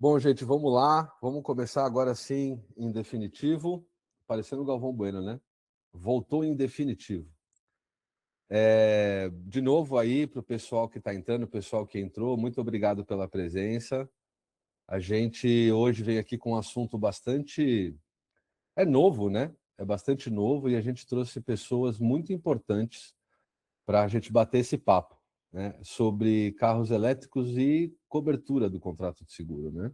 Bom, gente, vamos lá. Vamos começar agora sim, em definitivo. Parecendo o Galvão Bueno, né? Voltou em definitivo. De novo aí, para o pessoal que está entrando, o pessoal que entrou, muito obrigado pela presença. A gente hoje veio aqui com um assunto bastante... É novo, né? É bastante novo e a gente trouxe pessoas muito importantes para a gente bater esse papo, né? Sobre carros elétricos e cobertura do contrato de seguro, né?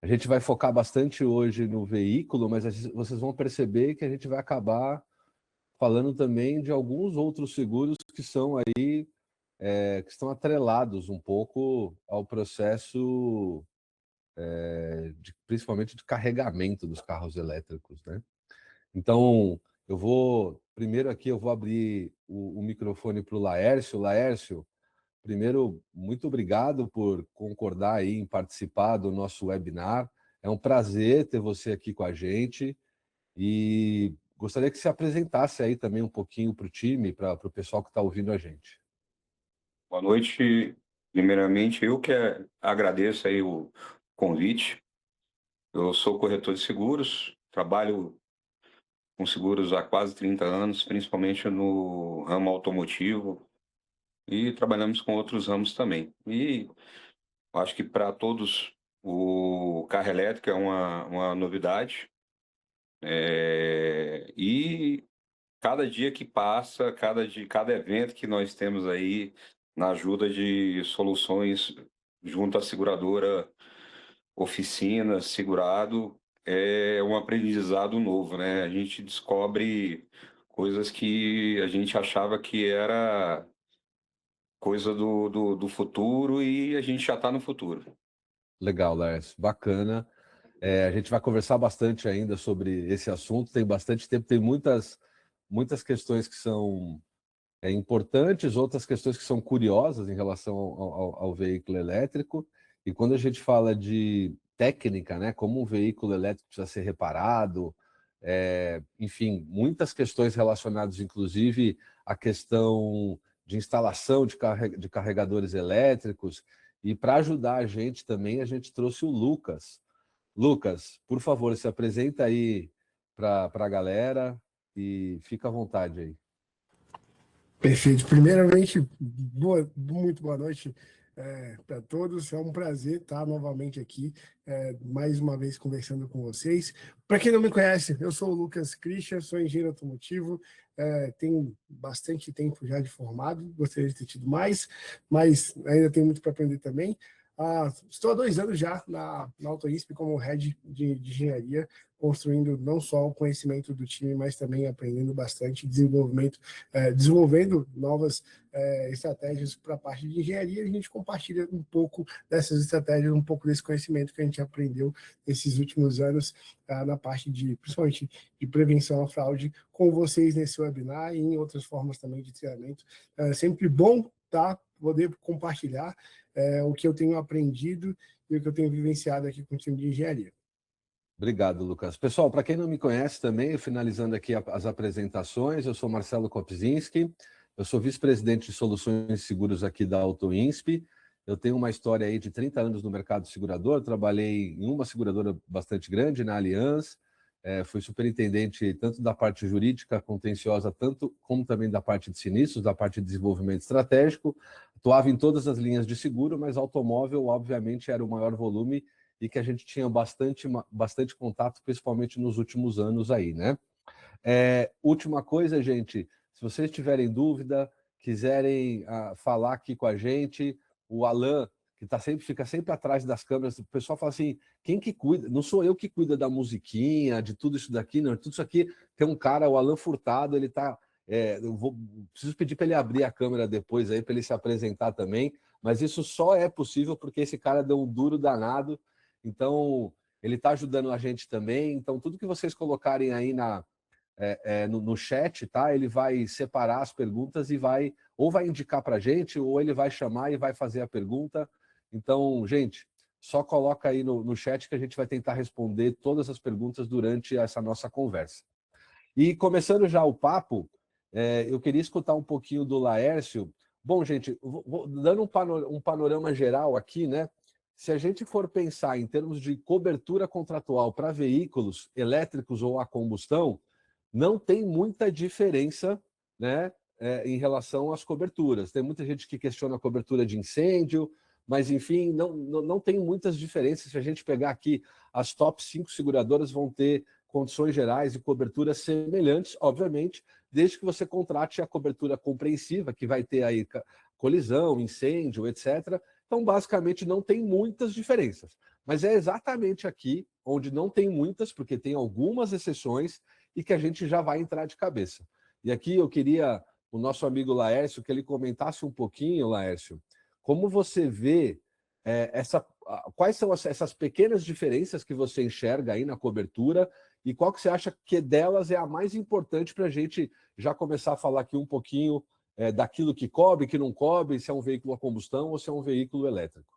A gente vai focar bastante hoje no veículo, mas vocês vão perceber que a gente vai acabar falando também de alguns outros seguros que são aí, que estão atrelados um pouco ao processo, principalmente de carregamento dos carros elétricos, né? Então, primeiro aqui eu vou abrir o microfone para o Laércio. Laércio, primeiro, muito obrigado por concordar aí em participar do nosso webinar. É um prazer ter você aqui com a gente e gostaria que se apresentasse aí também um pouquinho para o time, para o pessoal que está ouvindo a gente. Boa noite. Primeiramente, eu que agradeço aí o convite. Eu sou corretor de seguros, trabalho com seguros há quase 30 anos, principalmente no ramo automotivo, e trabalhamos com outros ramos também. E acho que para todos o carro elétrico é uma novidade. E cada dia que passa, cada evento que nós temos aí na ajuda de soluções junto à seguradora, oficina, segurado, é um aprendizado novo, né? A gente descobre coisas que a gente achava que era coisa do futuro e a gente já está no futuro. Legal, Laércio, bacana. A gente vai conversar bastante ainda sobre esse assunto, tem bastante tempo, tem muitas questões que são importantes, outras questões que são curiosas em relação ao veículo elétrico. E quando a gente fala de técnica, né, como um veículo elétrico precisa ser reparado, enfim, muitas questões relacionadas, inclusive, à questão de instalação de carregadores elétricos. E para ajudar a gente também, a gente trouxe o Lucas. Lucas, por favor, se apresenta aí para a galera e fica à vontade aí. Perfeito. Primeiramente, muito boa noite para todos. É um prazer estar novamente aqui, mais uma vez conversando com vocês. Para quem não me conhece, eu sou o Lucas Christian, sou engenheiro automotivo, tenho bastante tempo já de formado, gostaria de ter tido mais, mas ainda tenho muito para aprender também. Estou há 2 anos já na AutoInsp como head de engenharia, construindo não só o conhecimento do time, mas também aprendendo bastante desenvolvendo novas estratégias para a parte de engenharia. A gente compartilha um pouco dessas estratégias, um pouco desse conhecimento que a gente aprendeu nesses últimos anos na parte principalmente de prevenção à fraude com vocês nesse webinar e em outras formas também de treinamento. É sempre bom poder compartilhar o que eu tenho aprendido e o que eu tenho vivenciado aqui com o time de engenharia. Obrigado, Lucas. Pessoal, para quem não me conhece também, finalizando aqui as apresentações, eu sou Marcelo Kopzinski, eu sou vice-presidente de soluções de seguros aqui da AutoInsp. Eu tenho uma história aí de 30 anos no mercado segurador, trabalhei em uma seguradora bastante grande, na Allianz, fui superintendente tanto da parte jurídica, contenciosa, tanto como também da parte de sinistros, da parte de desenvolvimento estratégico. Atuava em todas as linhas de seguro, mas automóvel, obviamente, era o maior volume e que a gente tinha bastante contato, principalmente nos últimos anos aí, né? Última coisa, gente, se vocês tiverem dúvida, quiserem falar aqui com a gente, o Alan, que fica sempre atrás das câmeras, o pessoal fala assim, quem que cuida? Não sou eu que cuida da musiquinha, de tudo isso daqui, não, tudo isso aqui tem um cara, o Alan Furtado, ele tá... preciso pedir para ele abrir a câmera depois aí, para ele se apresentar também, mas isso só é possível porque esse cara deu um duro danado. Então, ele está ajudando a gente também. Então, tudo que vocês colocarem aí no chat, tá? Ele vai separar as perguntas e ou vai indicar para a gente, ou ele vai chamar e vai fazer a pergunta. Então, gente, só coloca aí no chat que a gente vai tentar responder todas as perguntas durante essa nossa conversa. E começando já o papo, eu queria escutar um pouquinho do Laércio. Bom, gente, dando um panorama geral aqui, né? se a gente for pensar em termos de cobertura contratual para veículos elétricos ou a combustão, não tem muita diferença, né, em relação às coberturas. Tem muita gente que questiona a cobertura de incêndio, mas, enfim, não tem muitas diferenças. Se a gente pegar aqui, as top 5 seguradoras vão ter condições gerais e coberturas semelhantes, obviamente, desde que você contrate a cobertura compreensiva, que vai ter aí colisão, incêndio, etc. Então, basicamente, não tem muitas diferenças. Mas é exatamente aqui onde não tem muitas, porque tem algumas exceções, e que a gente já vai entrar de cabeça. E aqui eu queria o nosso amigo Laércio, que ele comentasse um pouquinho, Laércio, como você vê quais são essas pequenas diferenças que você enxerga aí na cobertura e qual que você acha que delas é a mais importante para a gente já começar a falar aqui um pouquinho daquilo que cobre, que não cobre, se é um veículo a combustão ou se é um veículo elétrico.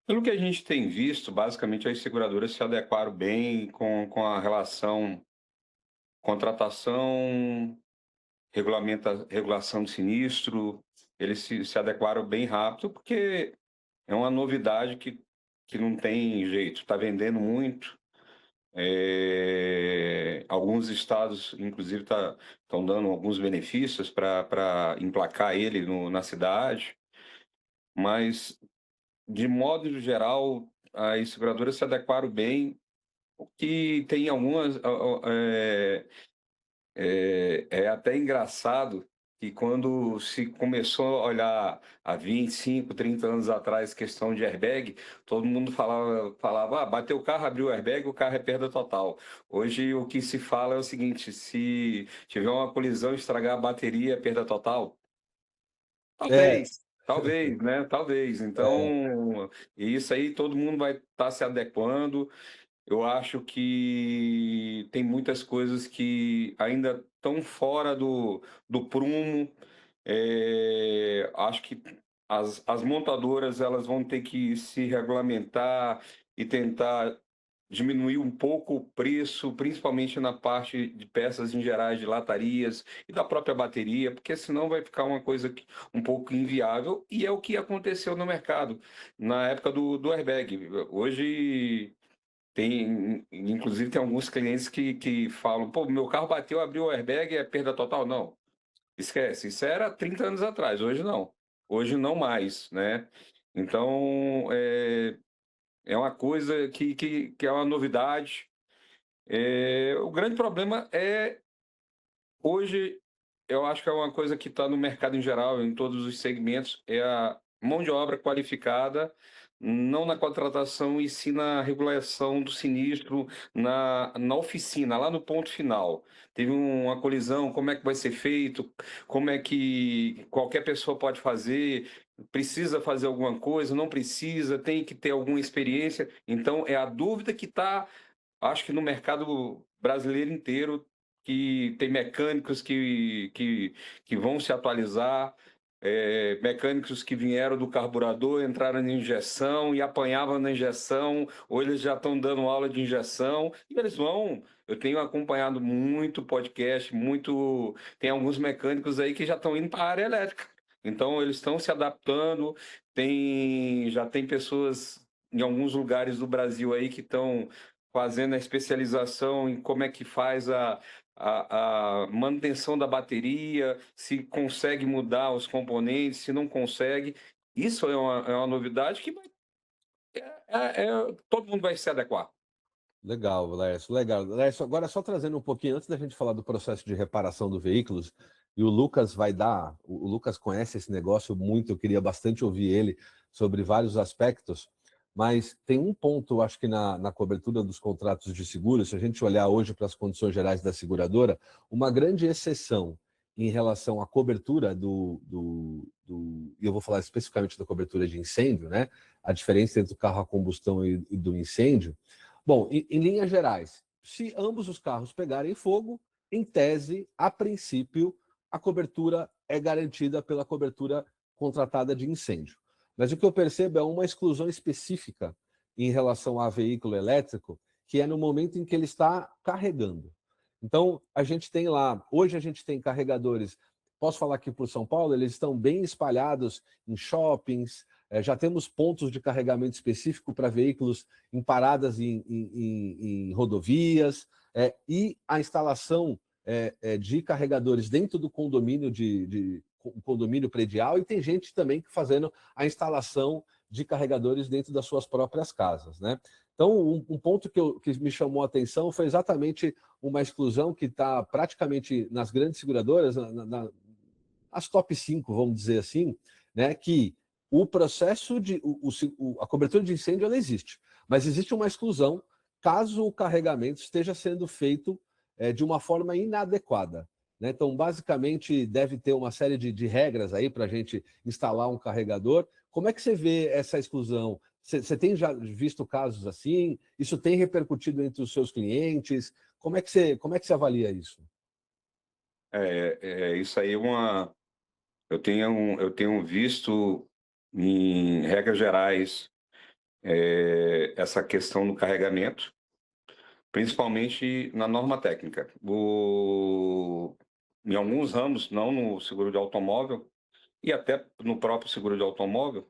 Pelo que a gente tem visto, basicamente as seguradoras se adequaram bem com a relação contratação, regulação de sinistro, eles se adequaram bem rápido, porque é uma novidade que não tem jeito, está vendendo muito. Alguns estados, inclusive, estão dando alguns benefícios para emplacar ele na cidade, mas, de modo geral, as seguradoras se adequaram bem, o que tem algumas... É até engraçado que quando se começou a olhar há 25, 30 anos atrás questão de airbag, todo mundo falava bateu o carro, abriu o airbag, o carro é perda total. Hoje o que se fala é o seguinte, se tiver uma colisão e estragar a bateria, é perda total? Talvez, né? Talvez. Então, isso aí todo mundo vai estar se adequando. Eu acho que tem muitas coisas que ainda estão fora do prumo. Acho que as montadoras elas vão ter que se regulamentar e tentar diminuir um pouco o preço, principalmente na parte de peças em gerais de latarias e da própria bateria, porque senão vai ficar uma coisa um pouco inviável, e é o que aconteceu no mercado na época do airbag. Hoje inclusive, tem alguns clientes que falam, pô, meu carro bateu, abriu o airbag, é perda total? Não, esquece, isso era 30 anos atrás, hoje não mais, né? Então, é uma coisa que é uma novidade. O grande problema hoje, eu acho que é uma coisa que está no mercado em geral, em todos os segmentos, é a mão de obra qualificada, não na contratação e sim na regulação do sinistro, na oficina, lá no ponto final. Teve uma colisão, como é que vai ser feito, como é que qualquer pessoa pode fazer, precisa fazer alguma coisa, não precisa, tem que ter alguma experiência. Então, é a dúvida que está, acho que no mercado brasileiro inteiro, que tem mecânicos que vão se atualizar, mecânicos que vieram do carburador, entraram na injeção e apanhavam na injeção, ou eles já estão dando aula de injeção, e eles vão. Eu tenho acompanhado muito podcast, tem alguns mecânicos aí que já estão indo para a área elétrica. Então, eles estão se adaptando, já tem pessoas em alguns lugares do Brasil aí que estão fazendo a especialização em como é que faz a manutenção da bateria, se consegue mudar os componentes, se não consegue. Isso é uma novidade que todo mundo vai se adequar. Legal, Laércio, legal. Laércio, agora só trazendo um pouquinho, antes da gente falar do processo de reparação do veículos, e o Lucas o Lucas conhece esse negócio muito, eu queria bastante ouvir ele sobre vários aspectos, mas tem um ponto, acho que na cobertura dos contratos de seguro, se a gente olhar hoje para as condições gerais da seguradora, uma grande exceção em relação à cobertura e eu vou falar especificamente da cobertura de incêndio, né? A diferença entre o carro a combustão e do incêndio. Bom, em linhas gerais, se ambos os carros pegarem fogo, em tese, a princípio, a cobertura é garantida pela cobertura contratada de incêndio. Mas o que eu percebo é uma exclusão específica em relação a veículo elétrico, que é no momento em que ele está carregando. Então, a gente tem lá, hoje a gente tem carregadores, posso falar aqui por São Paulo, eles estão bem espalhados em shoppings, já temos pontos de carregamento específico para veículos em paradas em rodovias, e a instalação de carregadores dentro do condomínio condomínio predial, e tem gente também fazendo a instalação de carregadores dentro das suas próprias casas, né? Então, um ponto que me chamou a atenção foi exatamente uma exclusão que está praticamente nas grandes seguradoras, as top 5, vamos dizer assim, né, que o processo a cobertura de incêndio ela existe, mas existe uma exclusão caso o carregamento esteja sendo feito de uma forma inadequada, né? Então, basicamente, deve ter uma série de regras aí para a gente instalar um carregador. Como é que você vê essa exclusão? Você tem já visto casos assim? Isso tem repercutido entre os seus clientes? Como é que você avalia isso? Isso aí eu tenho visto, em regras gerais, essa questão do carregamento, principalmente na norma técnica. Em alguns ramos, não no seguro de automóvel, e até no próprio seguro de automóvel,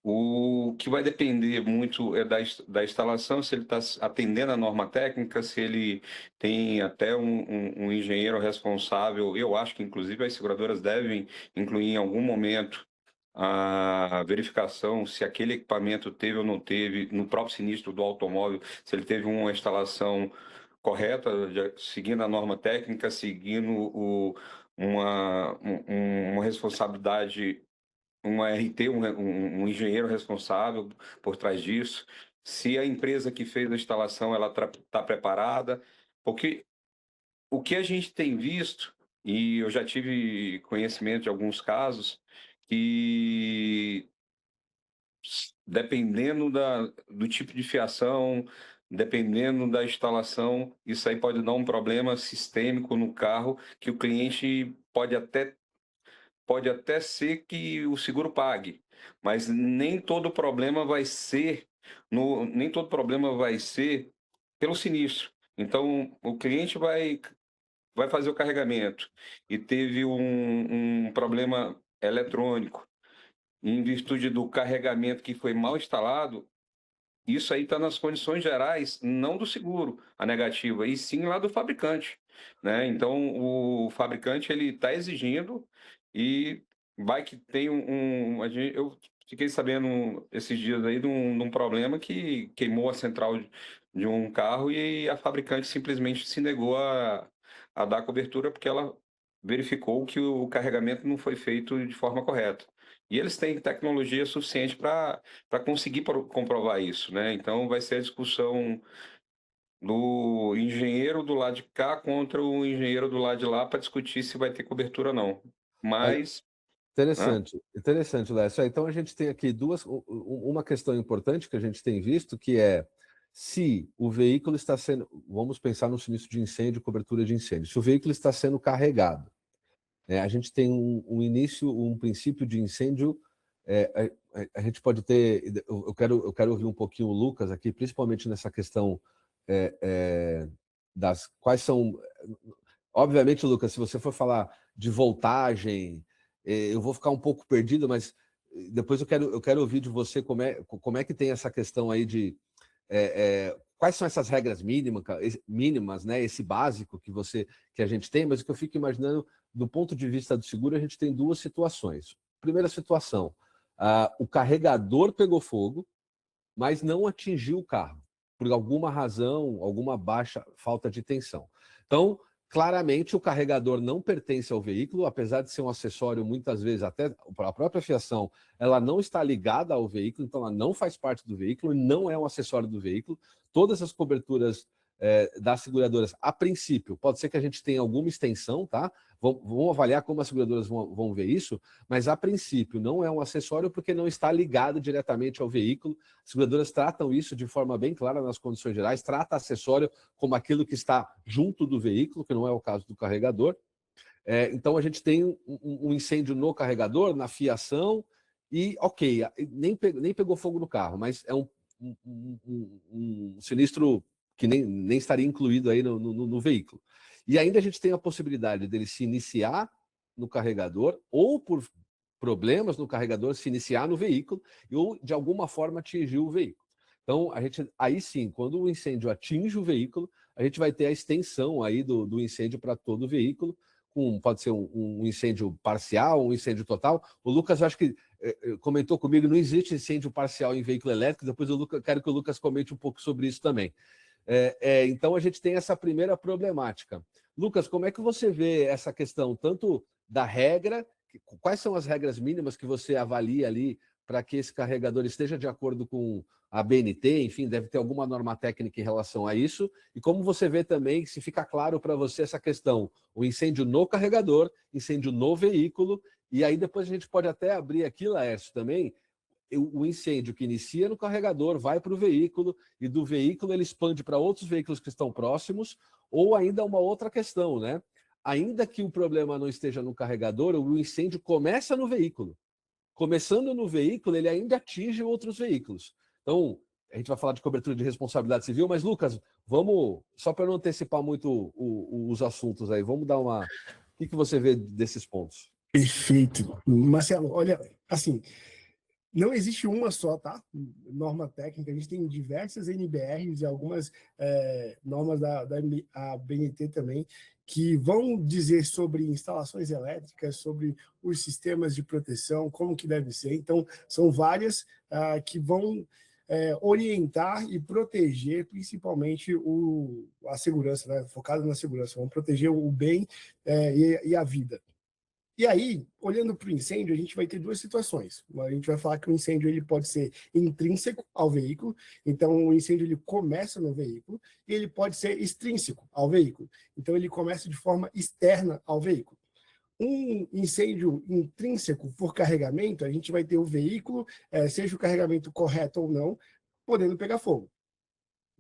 o que vai depender muito é da instalação, se ele está atendendo a norma técnica, se ele tem até um engenheiro responsável. Eu acho que, inclusive, as seguradoras devem incluir em algum momento a verificação se aquele equipamento teve ou não teve, no próprio sinistro do automóvel, se ele teve uma instalação correta, seguindo a norma técnica, seguindo uma responsabilidade, uma RT, um engenheiro responsável por trás disso, se a empresa que fez a instalação ela está preparada, porque o que a gente tem visto, e eu já tive conhecimento de alguns casos, que dependendo do tipo de fiação, dependendo da instalação, isso aí pode dar um problema sistêmico no carro, que o cliente pode até ser que o seguro pague, mas nem todo problema vai ser pelo sinistro. Então, o cliente vai fazer o carregamento e teve um problema eletrônico em virtude do carregamento que foi mal instalado. Isso aí está nas condições gerais, não do seguro, a negativa, e sim lá do fabricante, né? Então, o fabricante ele está exigindo, e vai que tem eu fiquei sabendo esses dias aí de um problema que queimou a central de um carro, e a fabricante simplesmente se negou a dar cobertura porque ela verificou que o carregamento não foi feito de forma correta. E eles têm tecnologia suficiente para conseguir comprovar isso, né? Então vai ser a discussão do engenheiro do lado de cá contra o engenheiro do lado de lá para discutir se vai ter cobertura ou não. Olha, Mas, né? interessante, Lécio. Então a gente tem aqui uma questão importante que a gente tem visto, que é se o veículo está sendo, vamos pensar no sinistro de incêndio, cobertura de incêndio, se o veículo está sendo carregado, a gente tem um princípio de incêndio. A gente pode ter. Eu quero ouvir um pouquinho o Lucas aqui, principalmente nessa questão das quais são. Obviamente, Lucas, se você for falar de voltagem, eu vou ficar um pouco perdido, mas depois eu quero ouvir de você como é que tem essa questão aí de quais são essas regras mínimas, né? Esse básico que a gente tem, mas o que eu fico imaginando, do ponto de vista do seguro, a gente tem duas situações. Primeira situação, o carregador pegou fogo, mas não atingiu o carro, por alguma razão, alguma baixa falta de tensão. Então, claramente, o carregador não pertence ao veículo, apesar de ser um acessório, muitas vezes, até a própria fiação, ela não está ligada ao veículo, então ela não faz parte do veículo, não é um acessório do veículo. Todas as coberturas das seguradoras, a princípio, pode ser que a gente tenha alguma extensão, tá? Vamos avaliar como as seguradoras vão ver isso, mas a princípio não é um acessório porque não está ligado diretamente ao veículo. As seguradoras tratam isso de forma bem clara nas condições gerais, trata acessório como aquilo que está junto do veículo, que não é o caso do carregador. Então a gente tem um incêndio no carregador, na fiação, e ok, nem pegou fogo no carro, mas é um sinistro que nem estaria incluído aí no veículo. E ainda a gente tem a possibilidade dele se iniciar no carregador ou por problemas no carregador se iniciar no veículo ou, de alguma forma, atingir o veículo. Então, aí sim, quando o incêndio atinge o veículo, a gente vai ter a extensão aí do incêndio para todo o veículo, pode ser um incêndio parcial, um incêndio total. O Lucas, acho que comentou comigo, não existe incêndio parcial em veículo elétrico, depois eu quero que o Lucas comente um pouco sobre isso também. Então, a gente tem essa primeira problemática. Lucas, como é que você vê essa questão, tanto da regra, quais são as regras mínimas que você avalia ali para que esse carregador esteja de acordo com a BNT, enfim, deve ter alguma norma técnica em relação a isso, e como você vê também, se fica claro para você essa questão, o incêndio no carregador, incêndio no veículo, e aí depois a gente pode até abrir aqui, Laércio, também, o incêndio que inicia no carregador vai para o veículo, e do veículo ele expande para outros veículos que estão próximos, ou ainda uma outra questão, né? Ainda que o problema não esteja no carregador, o incêndio começa no veículo. Começando no veículo, ele ainda atinge outros veículos. Então, a gente vai falar de cobertura de responsabilidade civil, mas, Lucas, vamos, só para não antecipar muito os assuntos aí, vamos dar uma... O que você vê desses pontos? Perfeito. Marcelo, olha, assim, não existe uma só, tá? Norma técnica, a gente tem diversas NBRs e algumas normas da BNT também, que vão dizer sobre instalações elétricas, sobre os sistemas de proteção, como que deve ser. Então, são várias que vão orientar e proteger principalmente a segurança, né? Focado na segurança, vão proteger o bem e a vida. E aí, olhando para o incêndio, a gente vai ter duas situações. A gente vai falar que o incêndio ele pode ser intrínseco ao veículo, então o incêndio ele começa no veículo, e ele pode ser extrínseco ao veículo, então ele começa de forma externa ao veículo. Um incêndio intrínseco por carregamento, a gente vai ter o veículo, seja o carregamento correto ou não, podendo pegar fogo,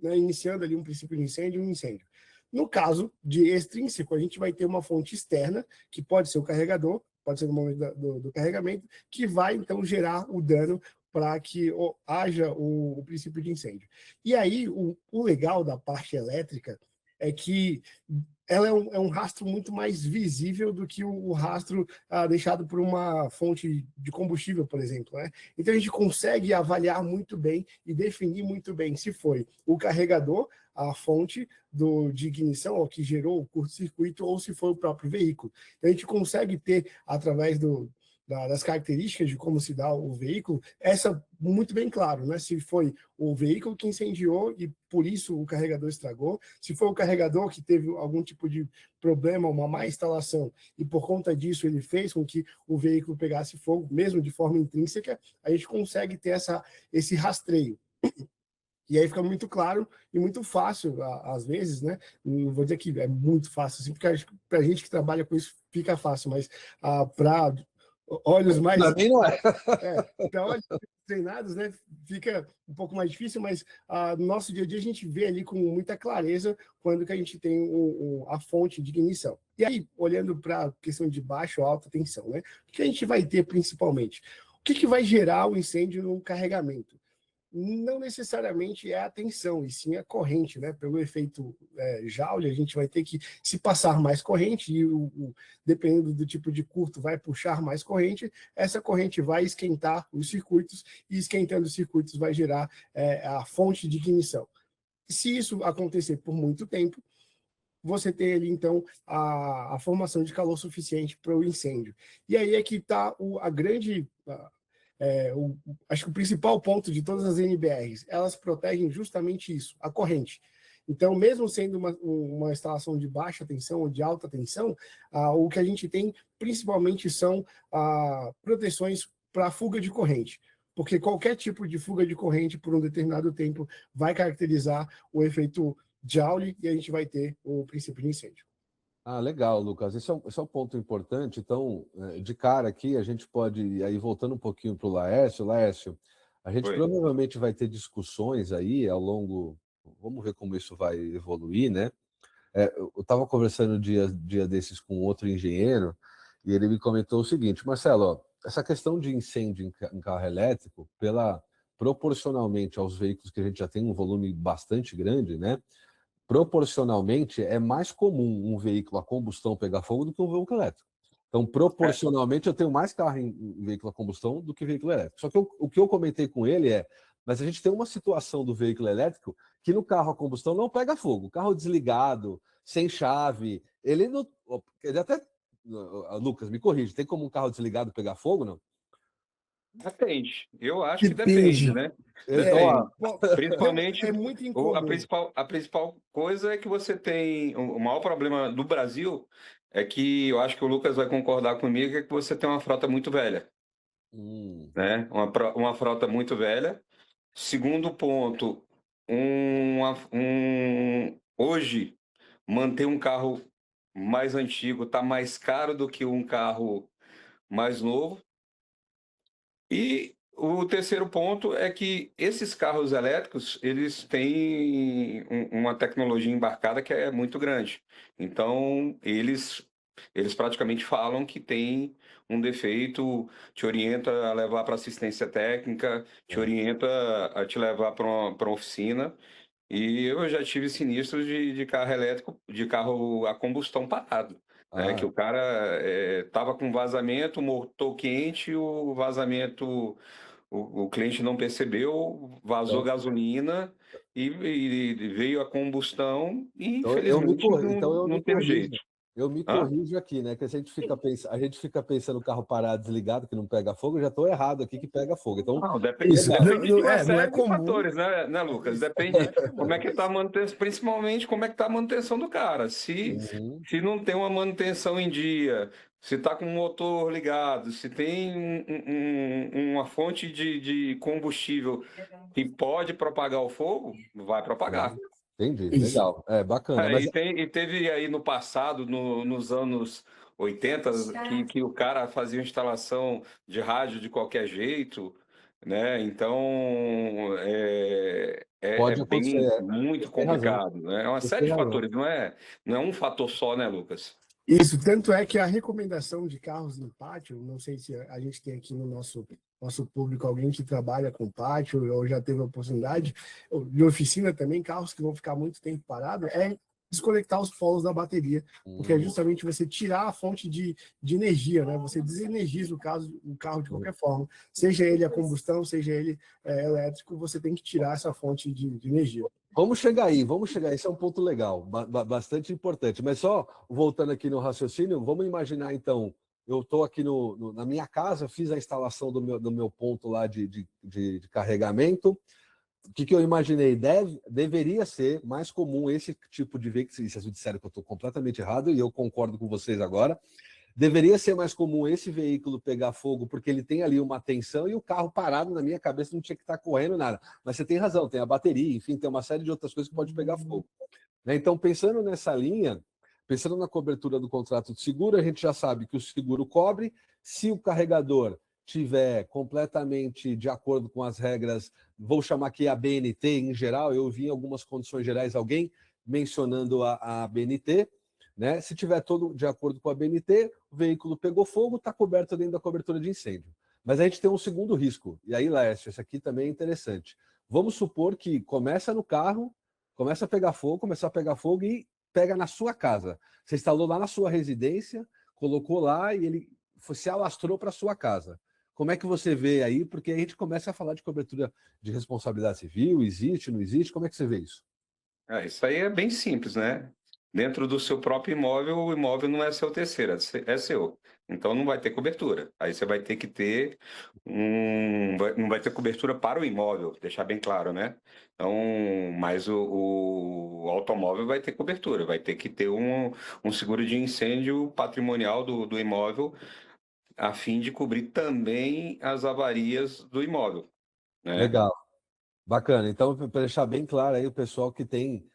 né? Iniciando ali um princípio de incêndio e um incêndio. No caso de extrínseco, a gente vai ter uma fonte externa, que pode ser o carregador, pode ser no momento do carregamento, que vai, então, gerar o dano para que haja o princípio de incêndio. E aí, o legal da parte elétrica é que ela é um rastro muito mais visível do que o rastro deixado por uma fonte de combustível, por exemplo, né? Então a gente consegue avaliar muito bem e definir muito bem se foi o carregador, a fonte de ignição, ou que gerou o curto-circuito, ou se foi o próprio veículo. Então a gente consegue ter, através das características de como se dá o veículo, essa muito bem claro, né? Se foi o veículo que incendiou e por isso o carregador estragou, se foi o carregador que teve algum tipo de problema, uma má instalação, e por conta disso ele fez com que o veículo pegasse fogo, mesmo de forma intrínseca, a gente consegue ter esse rastreio. E aí fica muito claro e muito fácil, às vezes, né? Não vou dizer que é muito fácil, assim, porque para a gente que trabalha com isso fica fácil, mas para olhos mais... Para mim não é. Para olhos treinados, né? Fica um pouco mais difícil, mas no nosso dia a dia a gente vê ali com muita clareza quando que a gente tem a fonte de ignição. E aí, olhando para a questão de baixa ou alta tensão, né? O que a gente vai ter principalmente? O que vai gerar o incêndio no carregamento? Não necessariamente é a tensão, e sim a corrente, né? Pelo efeito Joule, a gente vai ter que se passar mais corrente, e dependendo do tipo de curto, vai puxar mais corrente, essa corrente vai esquentar os circuitos, e esquentando os circuitos vai gerar a fonte de ignição. Se isso acontecer por muito tempo, você tem ali, então, a formação de calor suficiente para o incêndio. E aí é que está a grande... acho que o principal ponto de todas as NBRs, elas protegem justamente isso, a corrente. Então, mesmo sendo uma instalação de baixa tensão ou de alta tensão, o que a gente tem principalmente são proteções para fuga de corrente, porque qualquer tipo de fuga de corrente por um determinado tempo vai caracterizar o efeito Joule e a gente vai ter o princípio de incêndio. Legal, Lucas. Esse é um ponto importante. Então, de cara aqui, a gente pode, aí voltando um pouquinho para o Laércio. Laércio, a gente provavelmente vai ter discussões aí ao longo, vamos ver como isso vai evoluir, né? Eu estava conversando dia desses com outro engenheiro e ele me comentou o seguinte: Marcelo, ó, essa questão de incêndio em carro elétrico, proporcionalmente aos veículos que a gente já tem um volume bastante grande, né? Proporcionalmente, é mais comum um veículo a combustão pegar fogo do que um veículo elétrico. Então, proporcionalmente, eu tenho mais carro em veículo a combustão do que veículo elétrico. Só que o que eu comentei com ele mas a gente tem uma situação do veículo elétrico que no carro a combustão não pega fogo. O carro desligado, sem chave, ele não... Ele até... Lucas, me corrige, tem como um carro desligado pegar fogo, não? Depende. Eu acho que depende, né? Então, Principalmente, é muito incomum. a principal coisa é que você tem... O maior problema do Brasil é que, eu acho que o Lucas vai concordar comigo, é que você tem uma frota muito velha. Né? Uma frota muito velha. Segundo ponto, hoje, manter um carro mais antigo está mais caro do que um carro mais novo. E o terceiro ponto é que esses carros elétricos, eles têm uma tecnologia embarcada que é muito grande. Então, eles praticamente falam que tem um defeito, te orienta a levar para assistência técnica, te orienta a te levar para uma oficina. E eu já tive sinistros de carro elétrico, de carro a combustão parado. Né, que o cara estava com vazamento, motor quente, o vazamento, o cliente não percebeu, vazou gasolina e veio a combustão e infelizmente não teve jeito. Eu me corrijo aqui, né? Que a gente fica pensando no carro parado, desligado, que não pega fogo, eu já estou errado aqui que pega fogo. Então, depende de uma série de fatores, né, Lucas? Depende como é que está a manutenção, principalmente como é que está a manutenção do cara. Se não tem uma manutenção em dia, se está com o motor ligado, se tem uma fonte de combustível que pode propagar o fogo, vai propagar. Entendi, legal. Bacana. Mas... E teve aí no passado, nos anos 80, que o cara fazia instalação de rádio de qualquer jeito, né? Então, pode acontecer, muito complicado. Né? É uma série de fatores, não é um fator só, né, Lucas? Isso, tanto é que a recomendação de carros no pátio, não sei se a gente tem aqui no nosso público alguém que trabalha com pátio ou já teve a oportunidade, de oficina também, carros que vão ficar muito tempo parados, é desconectar os polos da bateria, porque é justamente você tirar a fonte de energia, né? Você desenergiza o carro de qualquer forma, seja ele a combustão, seja ele elétrico, você tem que tirar essa fonte de energia. Vamos chegar aí. Esse é um ponto legal, bastante importante. Mas só voltando aqui no raciocínio, vamos imaginar então, eu estou aqui na minha casa, fiz a instalação do meu ponto lá de carregamento. O que eu imaginei? Deveria ser mais comum esse tipo de veículo, se vocês me disseram que eu estou completamente errado, e eu concordo com vocês agora, deveria ser mais comum esse veículo pegar fogo, porque ele tem ali uma tensão e o carro parado, na minha cabeça, não tinha que estar correndo nada. Mas você tem razão, tem a bateria, enfim, tem uma série de outras coisas que pode pegar fogo. Então, pensando nessa linha, pensando na cobertura do contrato de seguro, a gente já sabe que o seguro cobre, se o carregador tiver completamente de acordo com as regras, vou chamar aqui a BNT em geral, eu vi em algumas condições gerais alguém mencionando a BNT, né? Se tiver todo de acordo com a BNT, o veículo pegou fogo, está coberto dentro da cobertura de incêndio. Mas a gente tem um segundo risco, e aí, Laércio, esse aqui também é interessante. Vamos supor que começa no carro, começa a pegar fogo e pega na sua casa. Você instalou lá na sua residência, colocou lá e ele se alastrou para a sua casa. Como é que você vê aí? Porque a gente começa a falar de cobertura de responsabilidade civil, existe, não existe? Como é que você vê isso? Isso aí é bem simples, né? Dentro do seu próprio imóvel, o imóvel não é seu terceiro, é seu. Então não vai ter cobertura. Aí você vai ter que ter não vai ter cobertura para o imóvel, deixar bem claro, né? Então, mas o automóvel vai ter cobertura, vai ter que ter um seguro de incêndio patrimonial do imóvel, a fim de cobrir também as avarias do imóvel, né? Legal, bacana. Então, para deixar bem claro aí, o pessoal que tem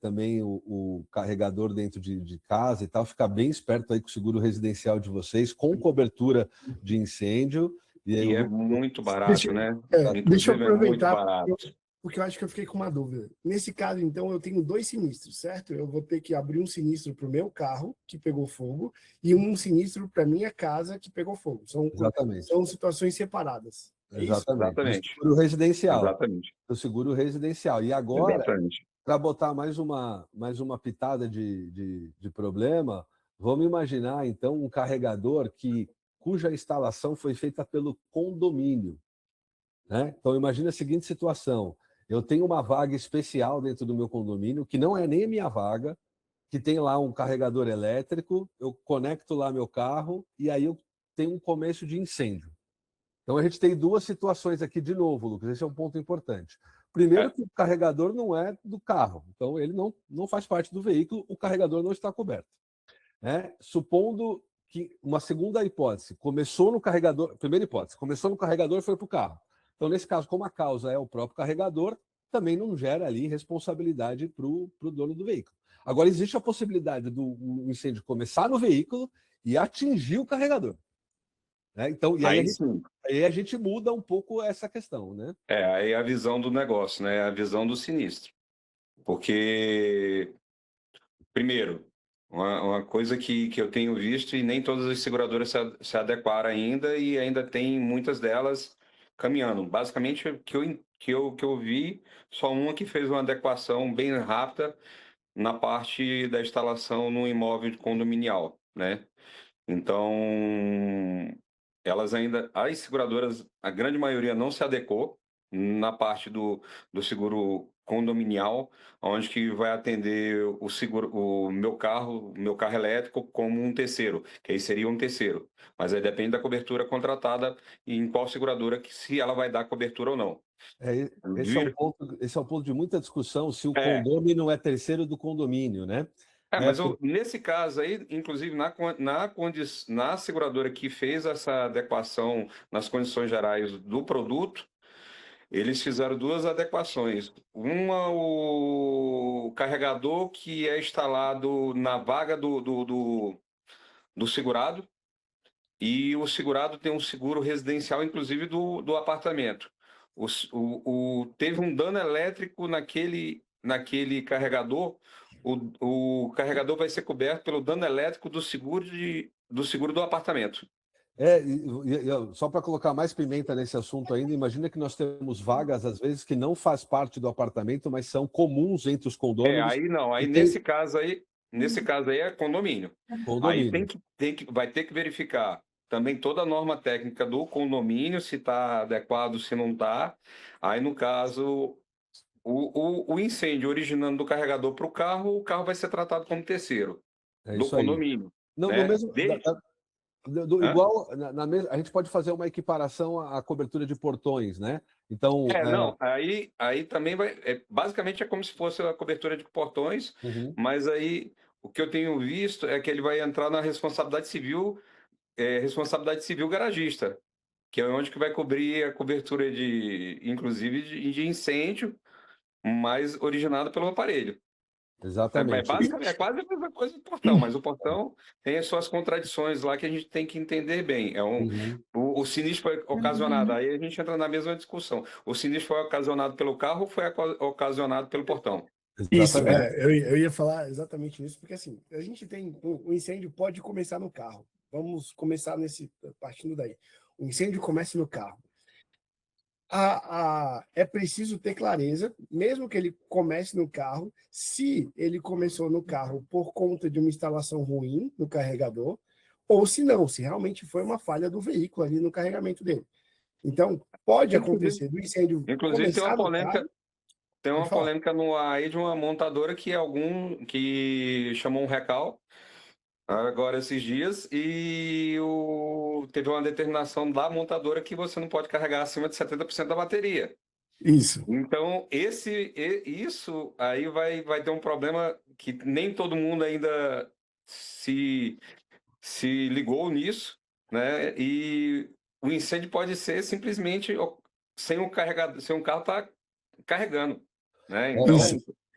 também o carregador dentro de casa e tal, ficar bem esperto aí com o seguro residencial de vocês, com cobertura de incêndio. E é muito barato, né? Deixa eu aproveitar, é muito barato. Porque eu acho que eu fiquei com uma dúvida. Nesse caso, então, eu tenho 2 sinistros, certo? Eu vou ter que abrir um sinistro para o meu carro, que pegou fogo, e um sinistro para minha casa, que pegou fogo. São situações separadas. Exatamente. O seguro residencial. Exatamente. O seguro residencial. E agora, para botar mais uma pitada de problema, Vamos imaginar, então, um carregador cuja instalação foi feita pelo condomínio, né? Então, imagina a seguinte situação. Eu tenho uma vaga especial dentro do meu condomínio, que não é nem a minha vaga, que tem lá um carregador elétrico, eu conecto lá meu carro e aí eu tenho um começo de incêndio. Então, a gente tem duas situações aqui de novo, Lucas, esse é um ponto importante. Primeiro, que o carregador não é do carro, então ele não faz parte do veículo, o carregador não está coberto. Supondo que uma segunda hipótese, começou no carregador, primeira hipótese, começou no carregador e foi para o carro. Então, nesse caso, como a causa é o próprio carregador, também não gera ali responsabilidade para o dono do veículo. Agora, existe a possibilidade do incêndio começar no veículo e atingir o carregador. Então, e aí a gente muda um pouco essa questão, né? Aí a visão do negócio, né? A visão do sinistro. Porque, primeiro, uma coisa que eu tenho visto, e nem todas as seguradoras se adequaram ainda, e ainda tem muitas delas caminhando. Basicamente, que eu vi, só uma que fez uma adequação bem rápida na parte da instalação no imóvel condominial, né? Então, as seguradoras, a grande maioria não se adequou na parte do seguro condominial, onde que vai atender o seguro, o meu carro elétrico como um terceiro, que aí seria um terceiro. Mas aí depende da cobertura contratada e em qual seguradora se ela vai dar cobertura ou não. Esse é um ponto de muita discussão, se o condomínio não é terceiro do condomínio, né? Mas nesse caso aí, inclusive na seguradora que fez essa adequação nas condições gerais do produto, eles fizeram duas adequações. Uma, o carregador que é instalado na vaga do segurado, e o segurado tem um seguro residencial, inclusive do apartamento. Teve um dano elétrico naquele carregador, o carregador vai ser coberto pelo dano elétrico do seguro do apartamento. Só para colocar mais pimenta nesse assunto ainda, imagina que nós temos vagas, às vezes, que não faz parte do apartamento, mas são comuns entre os condôminos. Nesse caso aí é condomínio. Condomínio. Aí vai ter que verificar também toda a norma técnica do condomínio, se está adequado, se não está. Aí, no caso, o incêndio originando do carregador para o carro vai ser tratado como terceiro do condomínio. Não, né? no mesmo, igual, a gente pode fazer uma equiparação à cobertura de portões, né? Então, aí também basicamente é como se fosse a cobertura de portões, mas aí o que eu tenho visto é que ele vai entrar na responsabilidade civil garagista, que é onde que vai cobrir a cobertura inclusive de incêndio, mas originado pelo aparelho. Exatamente. Basicamente, é quase a mesma coisa do portão, mas o portão tem as suas contradições lá que a gente tem que entender bem. O sinistro foi ocasionado, aí a gente entra na mesma discussão. O sinistro foi ocasionado pelo carro ou foi ocasionado pelo portão? Isso, eu ia falar exatamente isso, porque assim, a gente tem, o incêndio pode começar no carro. Vamos começar partindo daí. O incêndio começa no carro. É preciso ter clareza, mesmo que ele comece no carro, se ele começou no carro por conta de uma instalação ruim no carregador, ou se não, se realmente foi uma falha do veículo ali no carregamento dele. Então, pode acontecer do incêndio inclusive começar no carro. Tem uma polêmica no aí de uma montadora que chamou um recal agora esses dias e teve uma determinação da montadora que você não pode carregar acima de 70% da bateria. Isso. Então, isso aí vai ter um problema que nem todo mundo ainda se ligou nisso, né? E o incêndio pode ser simplesmente sem o carro estar carregando, né? Então,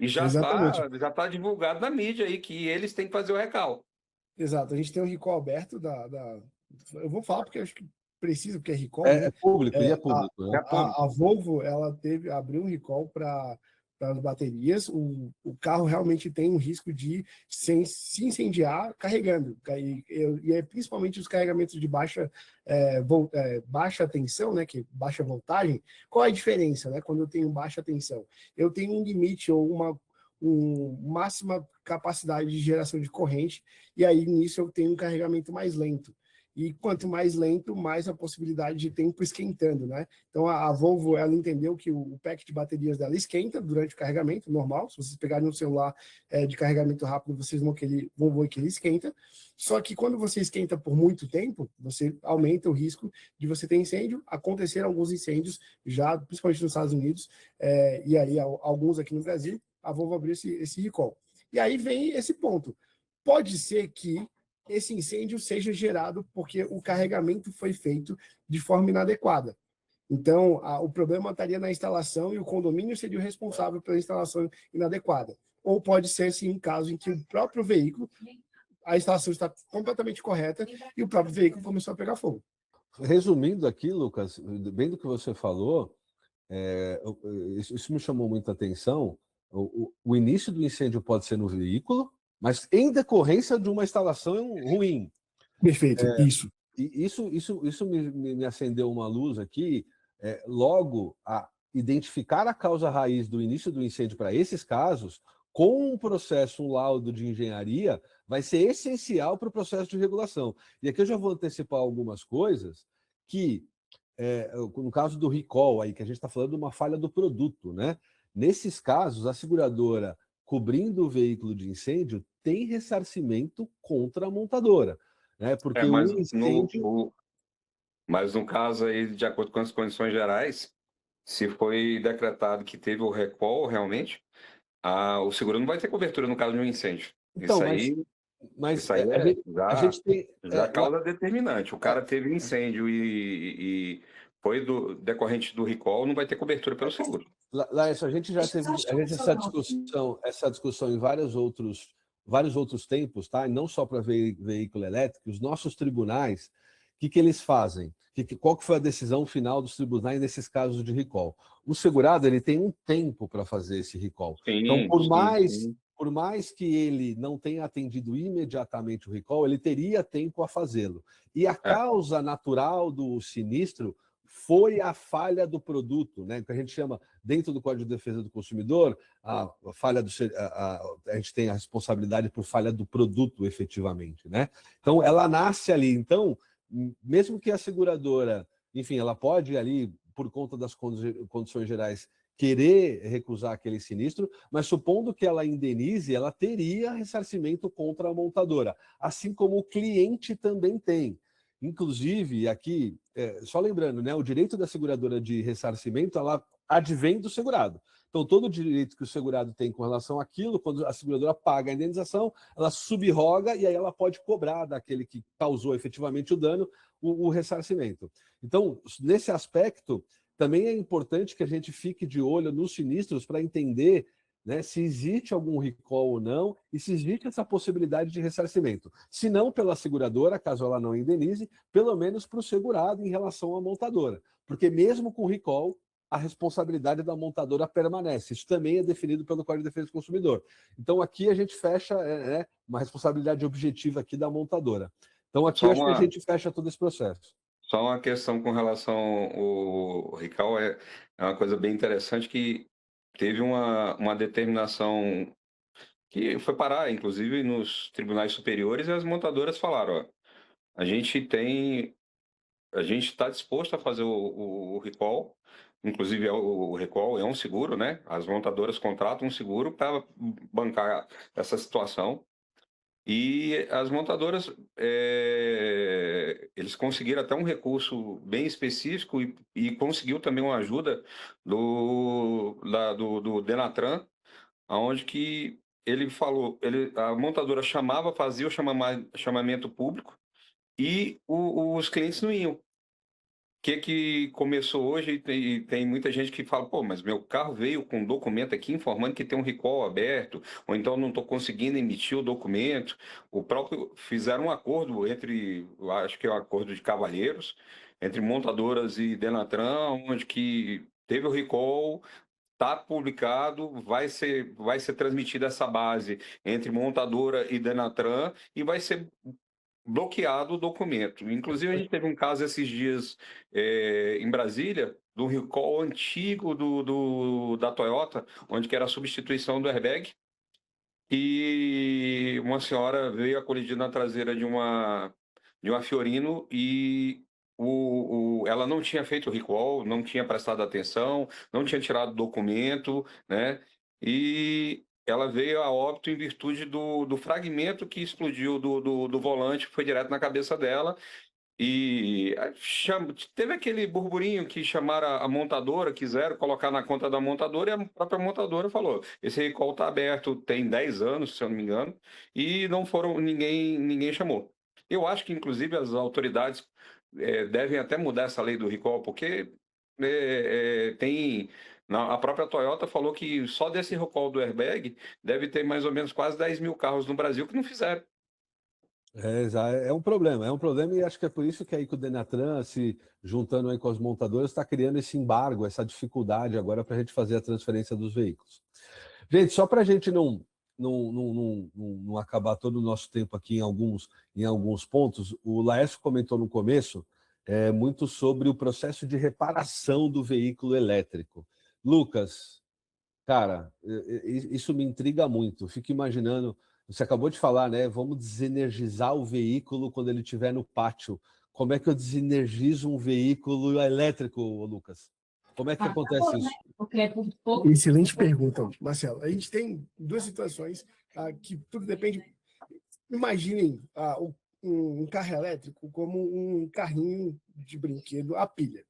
e já está divulgado na mídia aí que eles têm que fazer o recal. Exato, a gente tem um recall aberto eu vou falar porque eu acho que precisa, porque é recall. É público, é público. A Volvo, ela abriu um recall para as baterias. O carro realmente tem um risco de se incendiar carregando. E é principalmente os carregamentos de baixa tensão, né, que é baixa voltagem. Qual é a diferença, né, quando eu tenho baixa tensão? Eu tenho um limite ou máxima capacidade de geração de corrente, e aí nisso eu tenho um carregamento mais lento. E quanto mais lento, mais a possibilidade de tempo esquentando, né? Então a Volvo, ela entendeu que o pack de baterias dela esquenta durante o carregamento normal. Se vocês pegarem um celular de carregamento rápido, vocês vão ver que ele esquenta. Só que quando você esquenta por muito tempo, você aumenta o risco de você ter incêndio. Aconteceram alguns incêndios já, principalmente nos Estados Unidos, e aí alguns aqui no Brasil, a Volvo abriu esse recall. E aí vem esse ponto. Pode ser que esse incêndio seja gerado porque o carregamento foi feito de forma inadequada. Então, o problema estaria na instalação e o condomínio seria o responsável pela instalação inadequada. Ou pode ser, sim, um caso em que o próprio veículo, a instalação está completamente correta e o próprio veículo começou a pegar fogo. Resumindo aqui, Lucas, bem do que você falou, isso me chamou muita atenção. O início do incêndio pode ser no veículo, mas em decorrência de uma instalação ruim. Perfeito, isso. E isso me acendeu uma luz aqui. Logo, a identificar a causa raiz do início do incêndio para esses casos, com um processo, um laudo de engenharia, vai ser essencial para o processo de regulação. E aqui eu já vou antecipar algumas coisas que, no caso do recall, aí, que a gente está falando de uma falha do produto, né? Nesses casos, a seguradora cobrindo o veículo de incêndio tem ressarcimento contra a montadora, né? Porque o incêndio... Mas no caso aí, de acordo com as condições gerais, se foi decretado que teve o recall realmente, o seguro não vai ter cobertura no caso de um incêndio. Então, Isso aí a gente tem... já causa determinante. O cara teve incêndio e foi decorrente do recall, não vai ter cobertura pelo seguro. Laércio, a gente já teve essa discussão em vários outros tempos, tá? E não só para veículo elétrico. Os nossos tribunais, o que eles fazem? Qual que foi a decisão final dos tribunais nesses casos de recall? O segurado ele tem um tempo para fazer esse recall. Então, por mais que ele não tenha atendido imediatamente o recall, ele teria tempo a fazê-lo. E a causa natural do sinistro foi a falha do produto, né? Que a gente chama, dentro do Código de Defesa do Consumidor, a gente tem a responsabilidade por falha do produto, efetivamente, né? Então, ela nasce ali. Então, mesmo que a seguradora, enfim, ela pode ali, por conta das condições gerais, querer recusar aquele sinistro, mas supondo que ela indenize, ela teria ressarcimento contra a montadora, assim como o cliente também tem. Inclusive, aqui, só lembrando, né, o direito da seguradora de ressarcimento, ela advém do segurado. Então, todo o direito que o segurado tem com relação àquilo, quando a seguradora paga a indenização, ela subroga e aí ela pode cobrar daquele que causou efetivamente o dano o ressarcimento. Então, nesse aspecto, também é importante que a gente fique de olho nos sinistros para entender, né, se existe algum recall ou não e se existe essa possibilidade de ressarcimento. Se não pela seguradora, caso ela não indenize, pelo menos para o segurado em relação à montadora. Porque mesmo com recall, a responsabilidade da montadora permanece. Isso também é definido pelo Código de Defesa do Consumidor. Então aqui a gente fecha uma responsabilidade objetiva aqui da montadora. Então aqui acho que a gente fecha todo esse processo. Só uma questão com relação ao recall, é uma coisa bem interessante que teve uma determinação que foi parar, inclusive, nos tribunais superiores, e as montadoras falaram, ó, a gente está disposto a fazer o recall, inclusive o recall é um seguro, né? As montadoras contratam um seguro para bancar essa situação. E as montadoras, eles conseguiram até um recurso bem específico e conseguiu também uma ajuda do Denatran, onde que ele falou, a montadora fazia o chamamento público e os clientes não iam. Que começou hoje e tem muita gente que fala, pô, mas meu carro veio com um documento aqui informando que tem um recall aberto, ou então não estou conseguindo emitir o documento. Fizeram um acordo acho que é um acordo de cavalheiros, entre montadoras e Denatran, onde que teve o recall, está publicado, vai ser transmitida essa base entre montadora e Denatran e vai ser bloqueado o documento. Inclusive, a gente teve um caso esses dias em Brasília, do recall antigo da Toyota, onde que era a substituição do airbag. que uma senhora veio a colidir na traseira de uma Fiorino e ela não tinha feito o recall, não tinha prestado atenção, não tinha tirado documento, né? E ela veio a óbito em virtude do fragmento que explodiu do volante, que foi direto na cabeça dela. E teve aquele burburinho que chamaram a montadora, quiseram colocar na conta da montadora, e a própria montadora falou: esse recall está aberto tem 10 anos, se eu não me engano, e não foram, ninguém chamou. Eu acho que, inclusive, as autoridades devem até mudar essa lei do recall, porque a própria Toyota falou que só desse recall do airbag deve ter mais ou menos quase 10 mil carros no Brasil que não fizeram. É um problema e acho que é por isso que aí que o Denatran, se juntando aí com as montadoras, está criando esse embargo, essa dificuldade agora para a gente fazer a transferência dos veículos. Gente, só para a gente não acabar todo o nosso tempo aqui em alguns pontos, o Laércio comentou no começo muito sobre o processo de reparação do veículo elétrico. Lucas, cara, isso me intriga muito. Fico imaginando, você acabou de falar, né? Vamos desenergizar o veículo quando ele estiver no pátio. Como é que eu desenergizo um veículo elétrico, Lucas? Como é que acontece isso? Excelente pergunta, Marcelo. A gente tem duas situações que tudo depende. Imaginem um carro elétrico como um carrinho de brinquedo a pilha.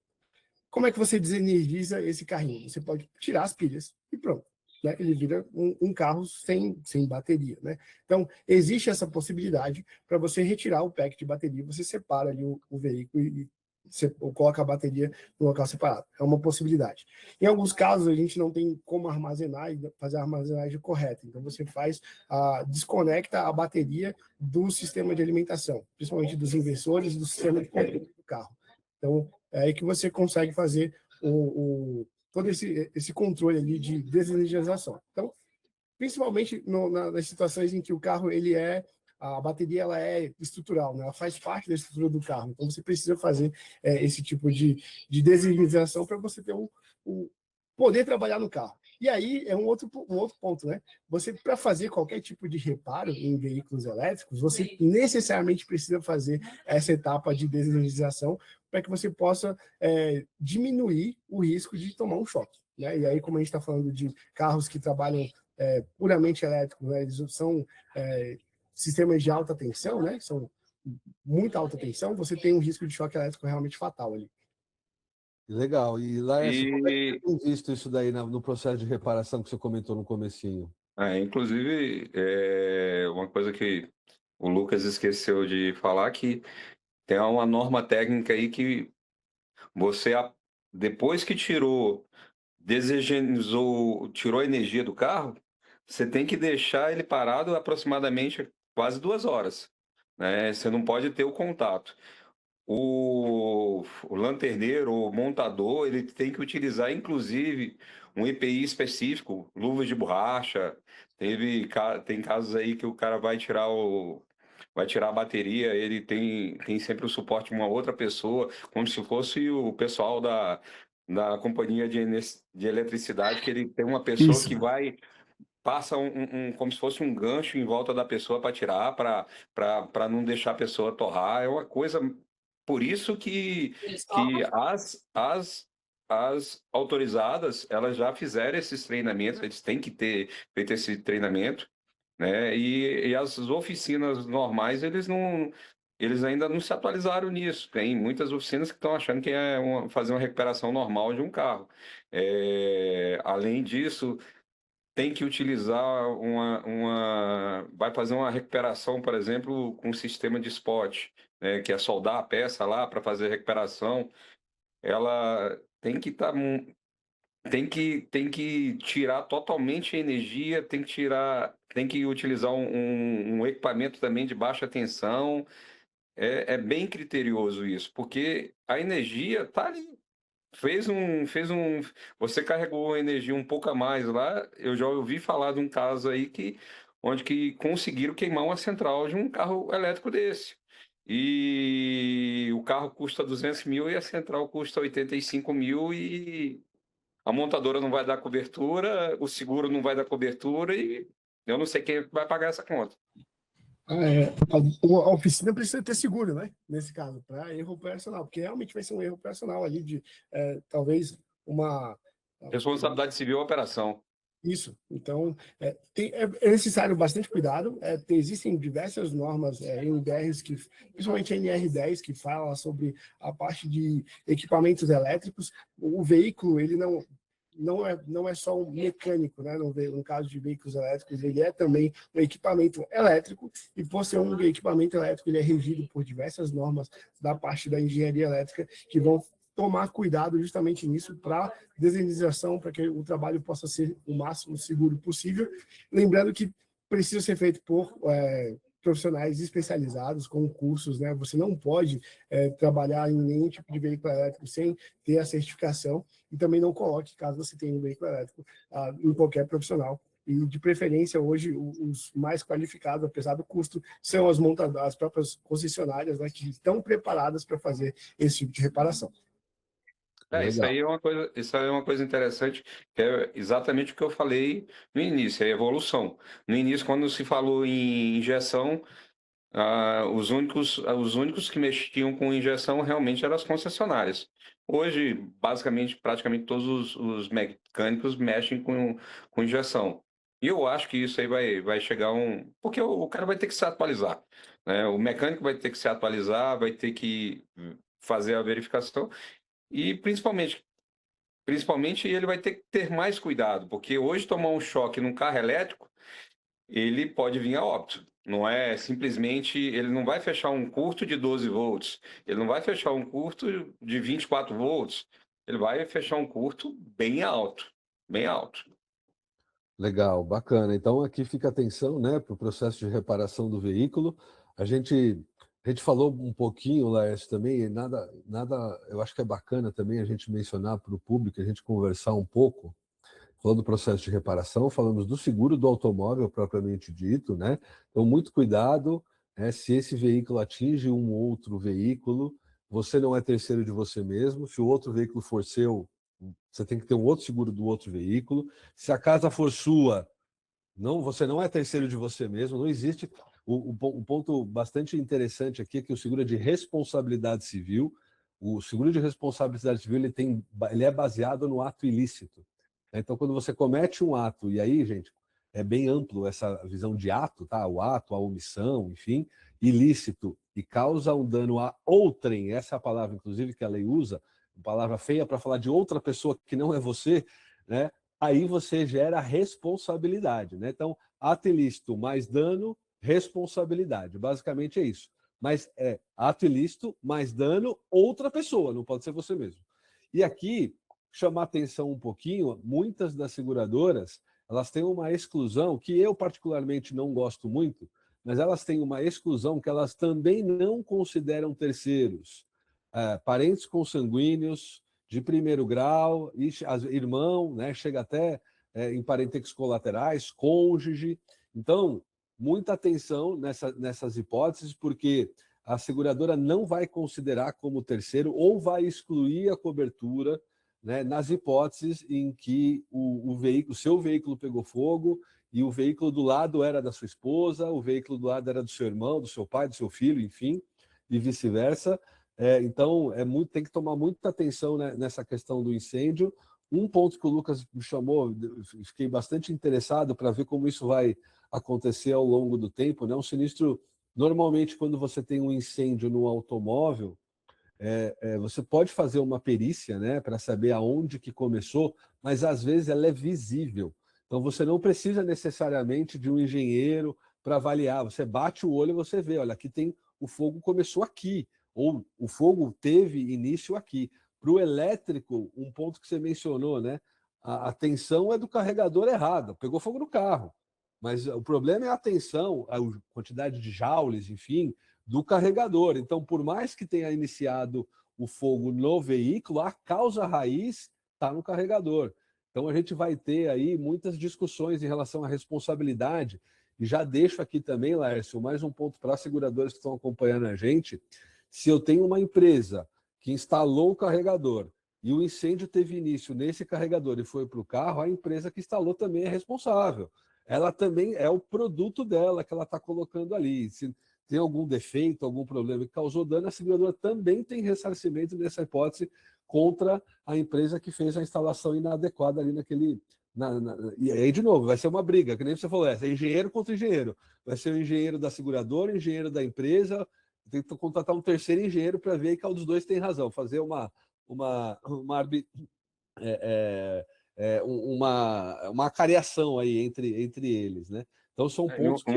Como é que você desenergiza esse carrinho? Você pode tirar as pilhas e pronto. Né? Ele vira um carro sem bateria. Né? Então, existe essa possibilidade para você retirar o pack de bateria, você separa ali o veículo e você coloca a bateria no local separado. É uma possibilidade. Em alguns casos, a gente não tem como armazenar e fazer a armazenagem correta. Então, você desconecta a bateria do sistema de alimentação, principalmente dos inversores e do sistema de controle do carro. Então, é aí que você consegue fazer todo esse controle ali de desenergização. Então, principalmente nas situações em que o carro a bateria ela é estrutural, né? Ela faz parte da estrutura do carro. Então, você precisa fazer esse tipo de desenergização para você ter poder trabalhar no carro. E aí é um outro ponto, né? Você, para fazer qualquer tipo de reparo em veículos elétricos, você necessariamente precisa fazer essa etapa de desenergização para que você possa diminuir o risco de tomar um choque. Né? E aí, como a gente está falando de carros que trabalham puramente elétricos, né? Eles são sistemas de alta tensão, né? São muita alta tensão, você tem um risco de choque elétrico realmente fatal ali. Legal. E, Laércio, como é que você tem visto isso daí no processo de reparação que você comentou no comecinho? Inclusive, uma coisa que o Lucas esqueceu de falar, que tem uma norma técnica aí que você, depois que tirou a energia do carro, você tem que deixar ele parado aproximadamente quase 2 horas, né? Você não pode ter o contato. O lanterneiro, o montador, ele tem que utilizar, inclusive, um EPI específico, luvas de borracha. Tem casos aí que o cara vai tirar a bateria, ele tem sempre o suporte de uma outra pessoa, como se fosse o pessoal da companhia de eletricidade, que ele tem uma pessoa Isso. que passa como se fosse um gancho em volta da pessoa para tirar, para não deixar a pessoa torrar. É uma coisa. Por isso que as autorizadas, elas já fizeram esses treinamentos, eles têm que ter feito esse treinamento, né? E as oficinas normais, eles ainda não se atualizaram nisso. Tem muitas oficinas que estão achando que fazer uma recuperação normal de um carro. Além disso, tem que utilizar vai fazer uma recuperação, por exemplo, com um sistema de spot, né, que é soldar a peça lá para fazer a recuperação. Ela tem que tirar totalmente a energia, tem que utilizar um equipamento também de baixa tensão. É bem criterioso isso, porque a energia está ali. Você carregou a energia um pouco a mais lá. Eu já ouvi falar de um caso aí onde que conseguiram queimar uma central de um carro elétrico desse. E o carro custa 200 mil e a central custa 85 mil e a montadora não vai dar cobertura, o seguro não vai dar cobertura e Eu não sei quem vai pagar essa conta. A oficina precisa ter seguro, né? Nesse caso, para erro operacional, porque realmente vai ser um erro operacional ali de talvez uma. Responsabilidade civil é operação. Isso. Então, é necessário bastante cuidado. Existem diversas normas, NBRs, principalmente a NR10, que fala sobre a parte de equipamentos elétricos. O veículo, ele não é só um mecânico, né? No caso de veículos elétricos, ele é também um equipamento elétrico, e por ser um equipamento elétrico, ele é regido por diversas normas da parte da engenharia elétrica, que vão tomar cuidado justamente nisso para desenização, para que o trabalho possa ser o máximo seguro possível. Lembrando que precisa ser feito por profissionais especializados, com cursos, né? Você não pode trabalhar em nenhum tipo de veículo elétrico sem ter a certificação, e também não coloque, caso você tenha um veículo elétrico, em qualquer profissional. E, de preferência, hoje, os mais qualificados, apesar do custo, são as montadoras, as próprias concessionárias, né, que estão preparadas para fazer esse tipo de reparação. Isso aí é uma coisa interessante, que é exatamente o que eu falei no início, é a evolução. No início, quando se falou em injeção, os únicos que mexiam com injeção realmente eram as concessionárias. Hoje, basicamente, praticamente todos os mecânicos mexem com injeção. E eu acho que isso aí vai chegar porque o cara vai ter que se atualizar, né? O mecânico vai ter que se atualizar, vai ter que fazer a verificação. E principalmente ele vai ter que ter mais cuidado, porque hoje tomar um choque num carro elétrico, ele pode vir a óbito. Não é simplesmente, ele não vai fechar um curto de 12 volts, ele não vai fechar um curto de 24 volts, ele vai fechar um curto bem alto, bem alto. Legal, bacana. Então aqui fica atenção, né, para o processo de reparação do veículo. A gente falou um pouquinho, Laércio, também, nada, eu acho que é bacana também a gente mencionar para o público, a gente conversar um pouco, falando do processo de reparação, falamos do seguro do automóvel propriamente dito, né? Então, muito cuidado, se esse veículo atinge um outro veículo, você não é terceiro de você mesmo. Se o outro veículo for seu, você tem que ter um outro seguro do outro veículo. Se a casa for sua, você não é terceiro de você mesmo, não existe. Um ponto bastante interessante aqui é que o seguro é de responsabilidade civil. O seguro de responsabilidade civil ele é baseado no ato ilícito. Então, quando você comete um ato, e aí, gente, é bem amplo essa visão de ato, tá? O ato, a omissão, enfim, ilícito, e causa um dano a outrem, essa é a palavra, inclusive, que a lei usa, uma palavra feia para falar de outra pessoa que não é você, né? Aí você gera responsabilidade, né? Então, ato ilícito mais dano, responsabilidade. Basicamente é isso. Mas é ato ilícito mais dano, outra pessoa, não pode ser você mesmo. E aqui, chamar atenção um pouquinho, muitas das seguradoras, elas têm uma exclusão que eu particularmente não gosto muito, mas elas têm uma exclusão que elas também não consideram terceiros. Parentes consanguíneos, de primeiro grau, irmão, né, chega até em parentescos colaterais, cônjuge. Então, muita atenção nessas hipóteses, porque a seguradora não vai considerar como terceiro ou vai excluir a cobertura, né, nas hipóteses em que o seu veículo pegou fogo e o veículo do lado era da sua esposa, o veículo do lado era do seu irmão, do seu pai, do seu filho, enfim, e vice-versa. Então, tem que tomar muita atenção, né, nessa questão do incêndio. Um ponto que o Lucas me chamou, fiquei bastante interessado para ver como isso vai acontecer ao longo do tempo, né? Um sinistro, normalmente, quando você tem um incêndio no automóvel, você pode fazer uma perícia, né, para saber aonde que começou, mas às vezes ela é visível. Então você não precisa necessariamente de um engenheiro para avaliar. Você bate o olho e você vê, olha, aqui tem o fogo começou aqui, ou o fogo teve início aqui. Para o elétrico, um ponto que você mencionou, né? A tensão é do carregador errado, pegou fogo no carro. Mas o problema é a tensão, a quantidade de joules, enfim, do carregador. Então, por mais que tenha iniciado o fogo no veículo, a causa raiz está no carregador. Então, a gente vai ter aí muitas discussões em relação à responsabilidade. E já deixo aqui também, Laércio, mais um ponto para as seguradoras que estão acompanhando a gente. Se eu tenho uma empresa que instalou o carregador e o incêndio teve início nesse carregador e foi para o carro, a empresa que instalou também é responsável. ela também é o produto dela que ela está colocando ali. Se tem algum defeito, algum problema que causou dano, a seguradora também tem ressarcimento nessa hipótese contra a empresa que fez a instalação inadequada ali naquele. E aí, de novo, vai ser uma briga, que nem você falou, é engenheiro contra engenheiro. Vai ser o engenheiro da seguradora, o engenheiro da empresa, tem que contratar um terceiro engenheiro para ver qual dos dois tem razão, fazer uma cariação aí entre eles, né? Então são É, E pontos que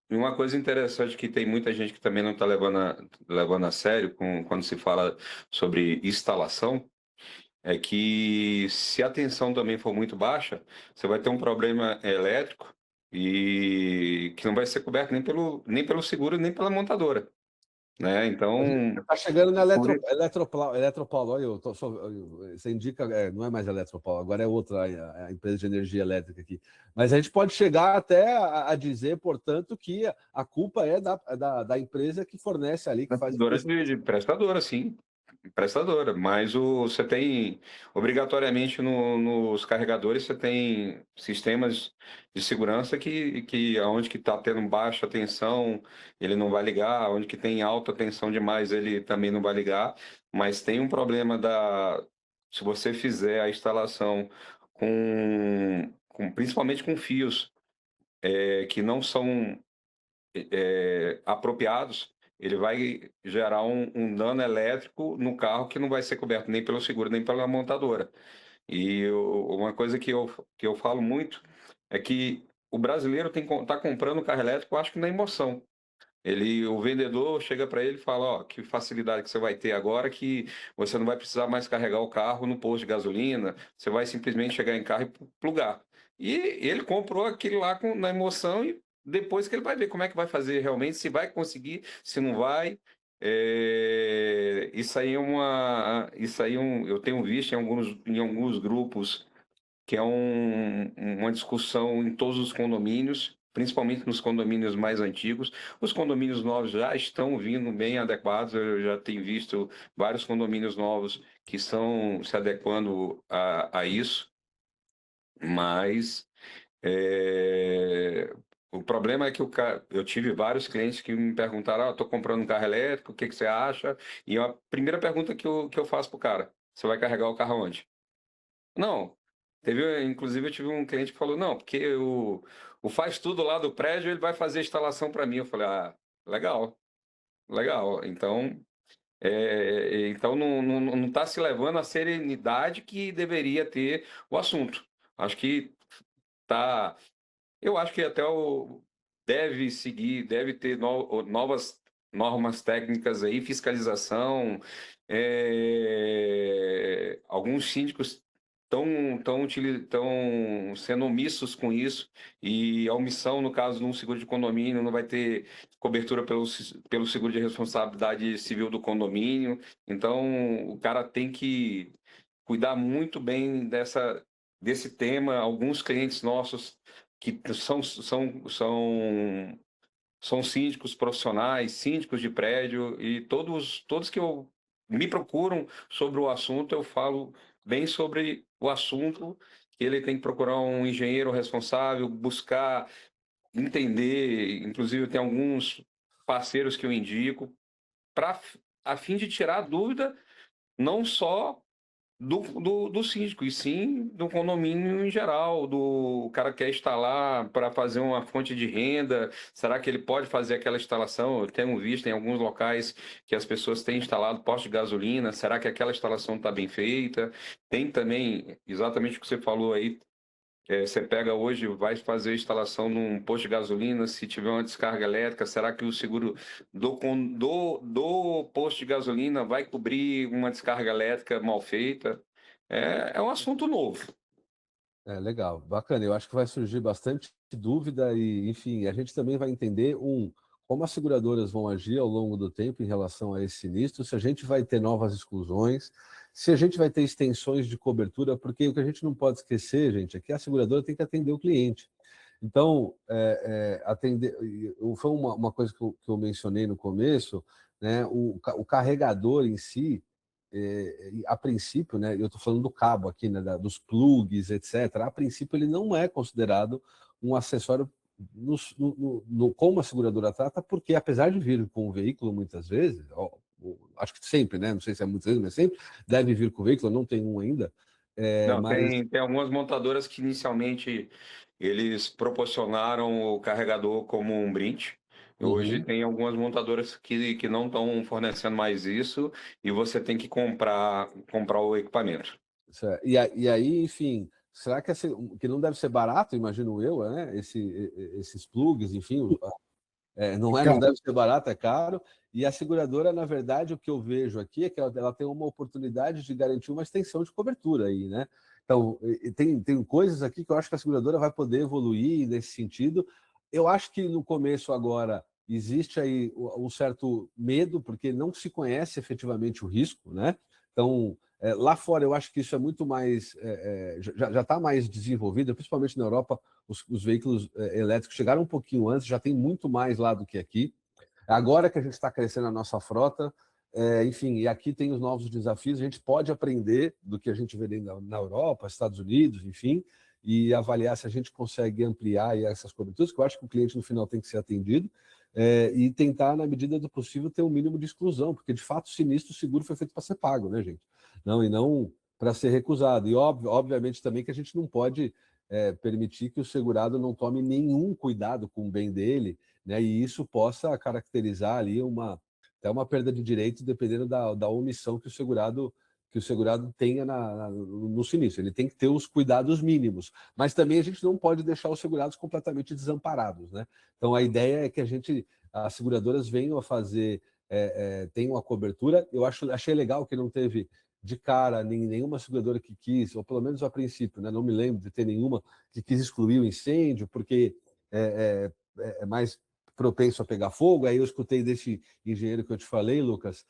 e uma coisa interessante que tem muita gente que também não está levando a sério quando se fala sobre instalação, é que se a tensão também for muito baixa, você vai ter um problema elétrico e que não vai ser coberto nem pelo seguro, nem pela montadora, né? a gente Então, está chegando na por i- Eletropaulo. Olha, você indica, não é mais Eletropaulo, agora é outra a empresa de energia elétrica aqui. Mas a gente pode chegar até a dizer, portanto, que a culpa é da empresa que fornece ali, que faz. prestadora de prestadora, sim. Prestadora, mas você tem, obrigatoriamente nos carregadores, você tem sistemas de segurança que onde que está tendo baixa tensão, ele não vai ligar, onde que tem alta tensão demais, ele também não vai ligar, mas tem um problema se você fizer a instalação principalmente com fios que não são apropriados, ele vai gerar um dano elétrico no carro que não vai ser coberto nem pelo seguro nem pela montadora. Uma coisa que eu falo muito é que o brasileiro tá comprando carro elétrico, eu acho que na emoção. O vendedor chega para ele e fala, ó, que facilidade que você vai ter agora que você não vai precisar mais carregar o carro no posto de gasolina, você vai simplesmente chegar em carro e plugar. E ele comprou aquele lá na emoção e depois que ele vai ver como é que vai fazer realmente, se vai conseguir, se não vai. Isso aí eu tenho visto em alguns grupos que é uma discussão em todos os condomínios, principalmente nos condomínios mais antigos. Os condomínios novos já estão vindo bem adequados, eu já tenho visto vários condomínios novos que estão se adequando a isso, mas o problema é que eu tive vários clientes que me perguntaram: estou comprando um carro elétrico, o que você acha? E a primeira pergunta que eu faço para o cara: você vai carregar o carro onde? Não. Inclusive, eu tive um cliente que falou: não, porque o faz tudo lá do prédio, ele vai fazer a instalação para mim. Eu falei: ah, legal, legal. Então não está se levando a serenidade que deveria ter o assunto. Acho que tá. Eu acho que deve seguir, deve ter novas normas técnicas aí, fiscalização. Alguns síndicos estão sendo omissos com isso, e a omissão, no caso de um seguro de condomínio, não vai ter cobertura pelo seguro de responsabilidade civil do condomínio. Então, o cara tem que cuidar muito bem desse tema. Alguns clientes nossos que são síndicos profissionais, síndicos de prédio, e todos que me procuram sobre o assunto, eu falo bem sobre o assunto, que ele tem que procurar um engenheiro responsável, buscar entender, inclusive tem alguns parceiros que eu indico, a fim de tirar a dúvida não só do síndico, e sim do condomínio em geral, do cara que quer instalar para fazer uma fonte de renda, será que ele pode fazer aquela instalação? Eu tenho visto em alguns locais que as pessoas têm instalado postos de gasolina, será que aquela instalação está bem feita? Tem também, exatamente o que você falou aí, você pega hoje, vai fazer a instalação num posto de gasolina, se tiver uma descarga elétrica, será que o seguro do posto de gasolina vai cobrir uma descarga elétrica mal feita? É um assunto novo. Legal, bacana. Eu acho que vai surgir bastante dúvida e, enfim, a gente também vai entender como as seguradoras vão agir ao longo do tempo em relação a esse sinistro, se a gente vai ter novas exclusões, se a gente vai ter extensões de cobertura, porque o que a gente não pode esquecer, gente, é que a seguradora tem que atender o cliente. Então, atender, foi uma coisa que eu mencionei no começo, né? O carregador em si, a princípio, né, eu estou falando do cabo aqui, né, dos plugs, etc. A princípio, ele não é considerado um acessório como a seguradora trata, porque apesar de vir com o veículo muitas vezes, acho que sempre, né? Não sei se é muitas vezes, mas sempre deve vir com o veículo, não tem um ainda. Não, Mas tem algumas montadoras que inicialmente eles proporcionaram o carregador como um brinde. Hoje Uhum. tem algumas montadoras que não estão fornecendo mais isso e você tem que comprar o equipamento. Certo. E aí, enfim, será que não deve ser barato, imagino eu, né? Esses plugs, enfim, não Cara, deve ser barato, é caro. E a seguradora, na verdade, o que eu vejo aqui é que ela tem uma oportunidade de garantir uma extensão de cobertura aí, né? Então, tem coisas aqui que eu acho que a seguradora vai poder evoluir nesse sentido. Eu acho que no começo agora existe aí um certo medo, porque não se conhece efetivamente o risco, né? Então, lá fora eu acho que isso é muito mais, já está mais desenvolvido, principalmente na Europa, os veículos elétricos chegaram um pouquinho antes, já tem muito mais lá do que aqui. Agora que a gente está crescendo a nossa frota, enfim, e aqui tem os novos desafios, a gente pode aprender do que a gente vê na Europa, Estados Unidos, enfim, e avaliar se a gente consegue ampliar essas coberturas, que eu acho que o cliente no final tem que ser atendido, e tentar, na medida do possível, ter um mínimo de exclusão, porque de fato o sinistro seguro foi feito para ser pago, né, gente? E não para ser recusado. E obviamente também que a gente não pode permitir que o segurado não tome nenhum cuidado com o bem dele, né? E isso possa caracterizar ali até uma perda de direitos, dependendo da omissão que o segurado tenha no sinistro. Ele tem que ter os cuidados mínimos, mas também a gente não pode deixar os segurados completamente desamparados, né? Então a ideia é que as seguradoras venham a fazer, tenham a cobertura. Achei legal que não teve de cara nenhuma seguradora que quis, ou pelo menos a princípio, né? Não me lembro de ter nenhuma que quis excluir o incêndio, porque é mais propenso a pegar fogo. Aí eu escutei desse engenheiro que eu te falei, Lucas,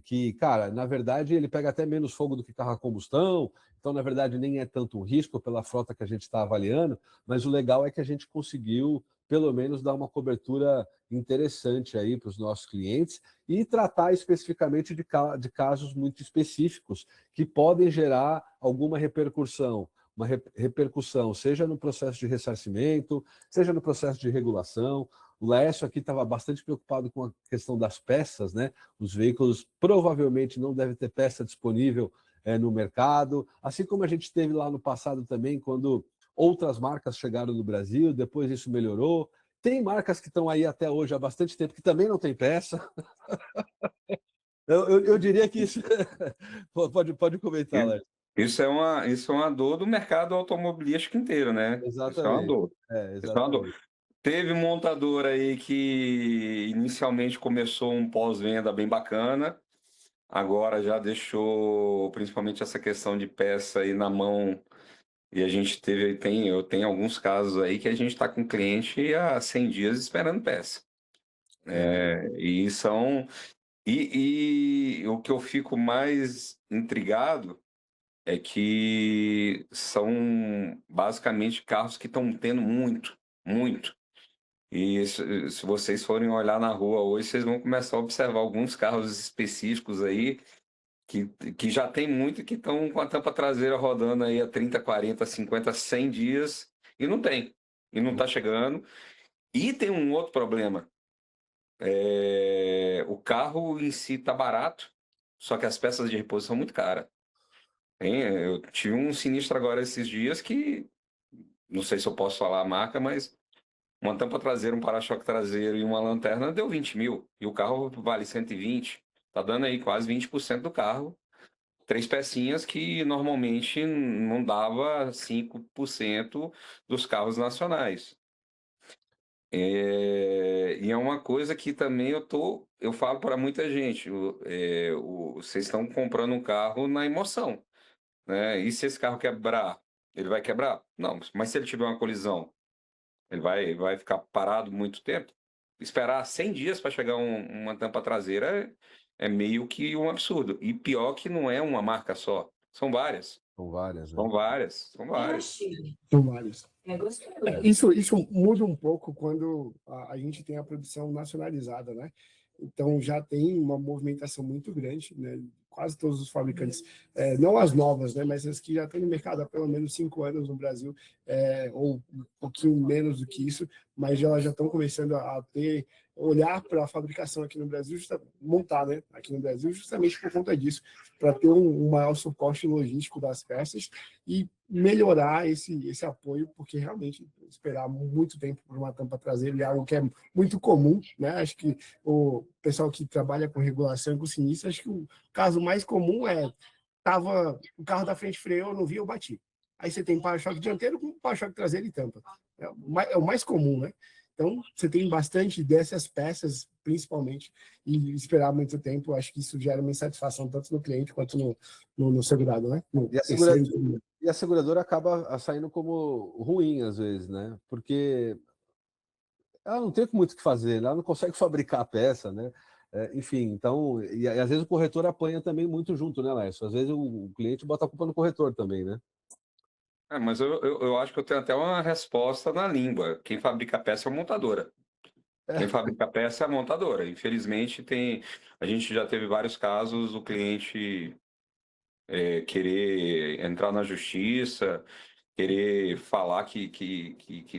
que, cara, na verdade ele pega até menos fogo do que carro a combustão, então na verdade nem é tanto um risco pela frota que a gente está avaliando, mas o legal é que a gente conseguiu pelo menos dar uma cobertura interessante aí para os nossos clientes e tratar especificamente de casos muito específicos que podem gerar alguma repercussão, seja no processo de ressarcimento, seja no processo de regulação. O Laércio aqui estava bastante preocupado com a questão das peças, né? Os veículos provavelmente não devem ter peça disponível no mercado, assim como a gente teve lá no passado também, quando outras marcas chegaram no Brasil, depois isso melhorou. Tem marcas que estão aí até hoje há bastante tempo que também não tem peça. Eu diria que isso... Pode comentar, Laércio. Isso é uma dor do mercado automobilístico inteiro, né? Isso é uma Exatamente. dor. Isso é uma dor. Exatamente. Teve um montador aí que inicialmente começou um pós-venda bem bacana, agora já deixou principalmente essa questão de peça aí na mão, e a gente eu tenho alguns casos aí que a gente está com cliente há 100 dias esperando peça. E o que eu fico mais intrigado é que são basicamente carros que estão tendo muito. E se vocês forem olhar na rua hoje, vocês vão começar a observar alguns carros específicos aí que, que já tem muito, que estão com a tampa traseira rodando aí há 30, 40, 50, 100 dias e não tem. E não está chegando. E tem um outro problema. O carro em si está barato, só que as peças de reposição são muito caras. Eu tive um sinistro agora esses dias que, não sei se eu posso falar a marca, mas uma tampa traseira, um para-choque traseiro e uma lanterna deu 20 mil. E o carro vale 120. Tá dando aí quase 20% do carro. 3 pecinhas que normalmente não dava 5% dos carros nacionais. E é uma coisa que também eu falo para muita gente. Vocês estão comprando um carro na emoção, né? E se esse carro quebrar, ele vai quebrar? Não, mas se ele tiver uma colisão, ele vai ficar parado muito tempo? Esperar 100 dias para chegar uma tampa traseira é meio que um absurdo. E pior que não é uma marca só, são várias. São várias, né? São várias, são várias. são vários. Isso muda um pouco quando a gente tem a produção nacionalizada, né? Então já tem uma movimentação muito grande, né? Quase todos os fabricantes, não as novas, né? Mas as que já estão no mercado há pelo menos 5 anos no Brasil, ou um pouquinho menos do que isso, mas elas já estão começando a olhar para a fabricação aqui no Brasil, montar, né, aqui no Brasil, justamente por conta disso, para ter um maior suporte logístico das peças e melhorar esse apoio, porque realmente esperar muito tempo por uma tampa traseira é algo que é muito comum, né? Acho que o pessoal que trabalha com regulação e com sinistro, acho que o caso mais comum o carro da frente freou, eu não vi, eu bati. Aí você tem para-choque dianteiro com para-choque traseiro e tampa. É o mais comum, né? Então, você tem bastante dessas peças, principalmente, e esperar muito tempo, acho que isso gera uma insatisfação tanto no cliente quanto no segurado, né? E a seguradora acaba saindo como ruim, às vezes, né? Porque ela não tem muito o que fazer, ela não consegue fabricar a peça, né? Enfim, então, e às vezes o corretor apanha também muito junto, né, Laércio? Às vezes o cliente bota a culpa no corretor também, né? Mas eu acho que eu tenho até uma resposta na língua. Quem fabrica a peça é a montadora. Quem fabrica a peça é a montadora. Infelizmente, a gente já teve vários casos do cliente querer entrar na justiça, querer falar que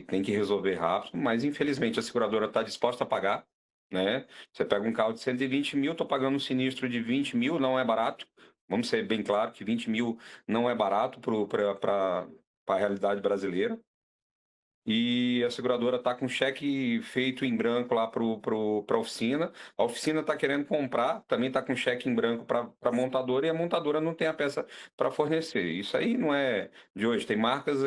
tem que resolver rápido, mas infelizmente a seguradora está disposta a pagar, né? Você pega um carro de 120 mil, estou pagando um sinistro de 20 mil, não é barato. Vamos ser bem claro que 20 mil não é barato para a realidade brasileira. E a seguradora está com cheque feito em branco lá para a oficina. A oficina está querendo comprar, também está com cheque em branco para a montadora e a montadora não tem a peça para fornecer. Isso aí não é de hoje. Tem marcas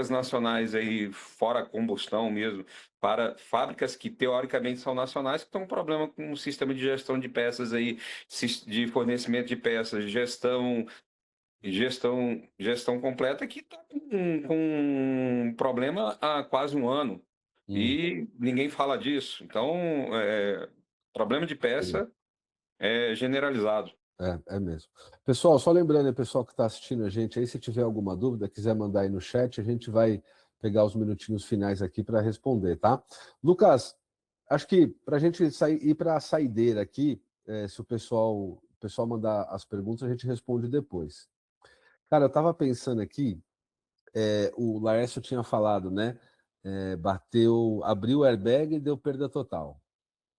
nacionais aí, fora combustão mesmo, para fábricas que teoricamente são nacionais, que estão com problema com o sistema de gestão de peças aí, de fornecimento de peças, gestão completa que está com problema há quase um ano e ninguém fala disso. Então, problema de peça é generalizado. É mesmo. Pessoal, só lembrando aí, pessoal que está assistindo a gente aí, se tiver alguma dúvida, quiser mandar aí no chat, a gente vai pegar os minutinhos finais aqui para responder, tá? Lucas, acho que para a gente ir para a saideira aqui, se o pessoal mandar as perguntas, a gente responde depois. Cara, eu estava pensando aqui, o Laércio tinha falado, né? Abriu o airbag e deu perda total.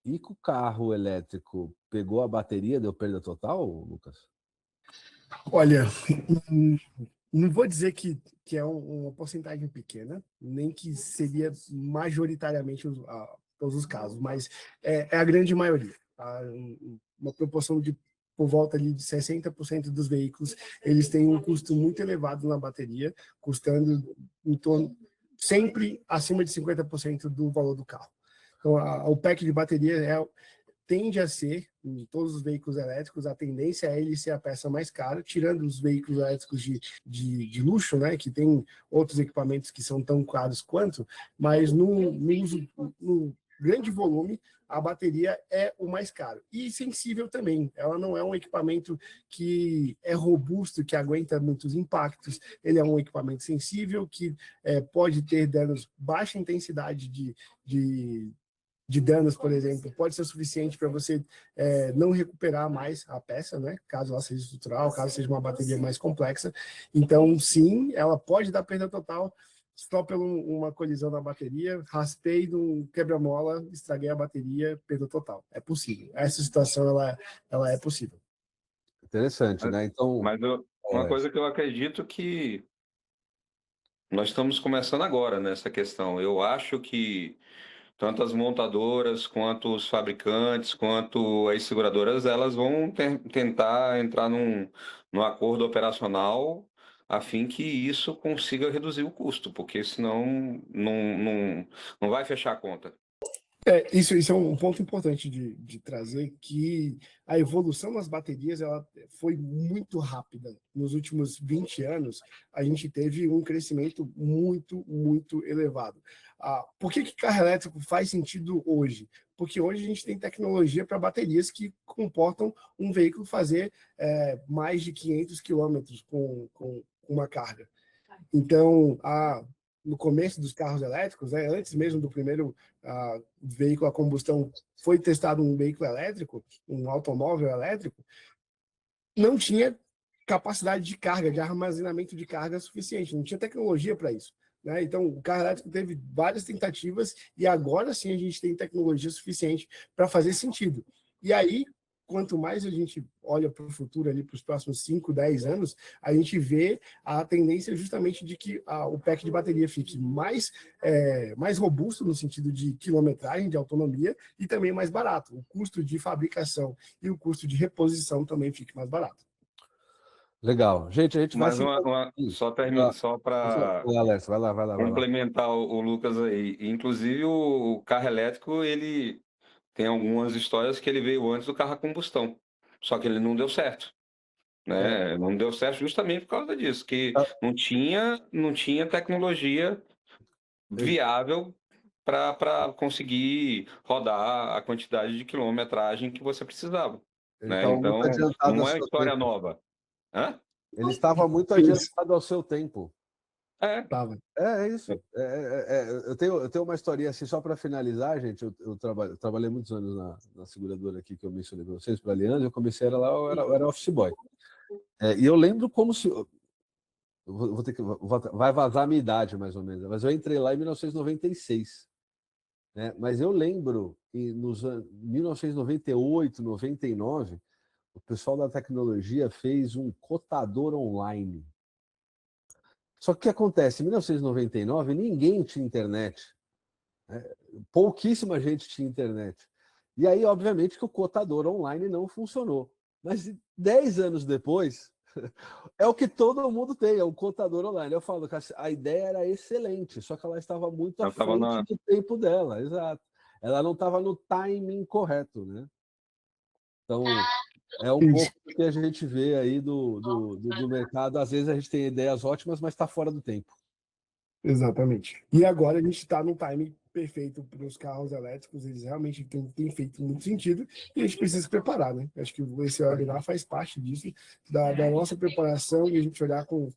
E com o carro elétrico, pegou a bateria, deu perda total, Lucas? Olha, não vou dizer que é uma porcentagem pequena, nem que seria majoritariamente todos os casos, mas é a grande maioria. Tá? Uma proporção por volta ali de 60% dos veículos, eles têm um custo muito elevado na bateria, custando em torno, sempre acima de 50% do valor do carro. Então, o pack de bateria tende a ser, em todos os veículos elétricos, a tendência é ele ser a peça mais cara, tirando os veículos elétricos de luxo, né, que tem outros equipamentos que são tão caros quanto, mas no grande volume, a bateria é o mais caro. E sensível também. Ela não é um equipamento que é robusto, que aguenta muitos impactos. Ele é um equipamento sensível, que pode ter danos, baixa intensidade de danos, por exemplo, pode ser suficiente para você não recuperar mais a peça, né? Caso ela seja estrutural, caso seja uma bateria mais complexa. Então, sim, ela pode dar perda total só por uma colisão na bateria, raspei num quebra-mola, estraguei a bateria, perda total. É possível. Essa situação, ela é possível. Interessante, né? Então, Mas uma coisa que eu acredito que nós estamos começando agora nessa questão. Eu acho que tanto as montadoras, quanto os fabricantes, quanto as seguradoras, elas vão tentar entrar num acordo operacional a fim que isso consiga reduzir o custo, porque senão não vai fechar a conta. Isso é um ponto importante de trazer, que a evolução das baterias ela foi muito rápida. Nos últimos 20 anos, a gente teve um crescimento muito, muito elevado. Por que carro elétrico faz sentido hoje? Porque hoje a gente tem tecnologia para baterias que comportam um veículo fazer mais de 500 quilômetros com uma carga. Então, no começo dos carros elétricos, né, antes mesmo do primeiro veículo a combustão, foi testado um veículo elétrico, um automóvel elétrico, não tinha capacidade de carga, de armazenamento de carga suficiente, não tinha tecnologia para isso. Né? Então, o carro elétrico teve várias tentativas e agora sim a gente tem tecnologia suficiente para fazer sentido. E aí, quanto mais a gente olha para o futuro, ali para os próximos 5, 10 anos, a gente vê a tendência justamente de que o pack de bateria fique mais robusto no sentido de quilometragem, de autonomia, e também mais barato. O custo de fabricação e o custo de reposição também fique mais barato. Legal. Gente, a gente vai... Só para vai lá. complementar o Lucas aí. Inclusive, o carro elétrico, ele tem algumas histórias que ele veio antes do carro a combustão. Só que ele não deu certo. Né? Não deu certo justamente por causa disso, que não tinha tecnologia viável para conseguir rodar a quantidade de quilometragem que você precisava. Né? Então, não é uma história nova. Hã? Ele estava muito adiantado ao seu tempo. É isso. Eu tenho uma historinha assim, só para finalizar, gente. Eu trabalhei muitos anos na seguradora aqui que eu mencionei para vocês, para a Allianz. Eu comecei, eu era office boy. E eu lembro como se... vai vazar a minha idade, mais ou menos. Mas eu entrei lá em 1996. Né? Mas eu lembro que nos anos 1998, 99, o pessoal da tecnologia fez um cotador online. Só que o que acontece? Em 1999, ninguém tinha internet. Né? Pouquíssima gente tinha internet. E aí, obviamente, que o cotador online não funcionou. Mas 10 anos depois, é o que todo mundo tem, é um cotador online. Eu falo que a ideia era excelente, só que ela estava muito à frente do tempo dela, exato. Ela não estava no timing correto, né? Então, é um pouco o que a gente vê aí do mercado. Às vezes a gente tem ideias ótimas, mas está fora do tempo. Exatamente. E agora a gente está no timing perfeito para os carros elétricos, eles realmente têm feito muito sentido e a gente precisa se preparar, né? Acho que esse webinar faz parte disso, da nossa preparação e a gente olhar com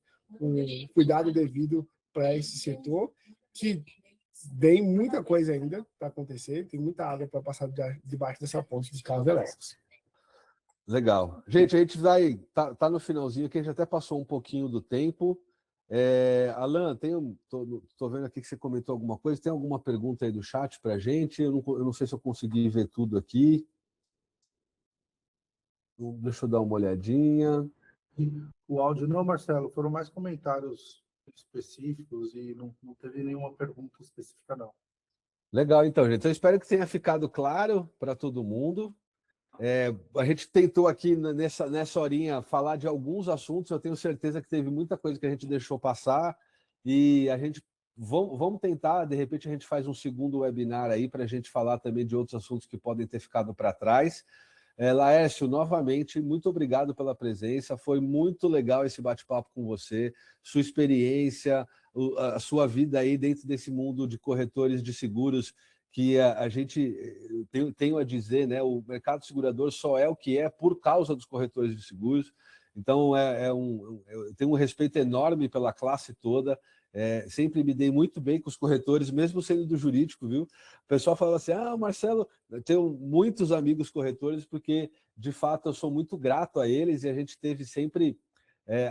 cuidado devido para esse setor, que tem muita coisa ainda para acontecer, tem muita água para passar debaixo dessa ponte de carros elétricos. Legal. Gente, a gente vai... Tá no finalzinho aqui, a gente até passou um pouquinho do tempo. Alan, tô vendo aqui que você comentou alguma coisa. Tem alguma pergunta aí do chat para a gente? Eu não sei se eu consegui ver tudo aqui. Deixa eu dar uma olhadinha. O áudio não, Marcelo, foram mais comentários específicos e não teve nenhuma pergunta específica, não. Legal, então, gente. Eu espero que tenha ficado claro para todo mundo. A gente tentou aqui nessa horinha falar de alguns assuntos. Eu tenho certeza que teve muita coisa que a gente deixou passar e a gente vamos tentar, de repente a gente faz um segundo webinar aí para a gente falar também de outros assuntos que podem ter ficado para trás. Laércio, novamente, muito obrigado pela presença. Foi muito legal esse bate-papo com você, sua experiência, a sua vida aí dentro desse mundo de corretores de seguros, que a gente tenho a dizer, né? O mercado segurador só é o que é por causa dos corretores de seguros. Então, eu tenho um respeito enorme pela classe toda. Sempre me dei muito bem com os corretores, mesmo sendo do jurídico, viu? O pessoal fala assim, Marcelo, eu tenho muitos amigos corretores, porque, de fato, eu sou muito grato a eles e a gente teve sempre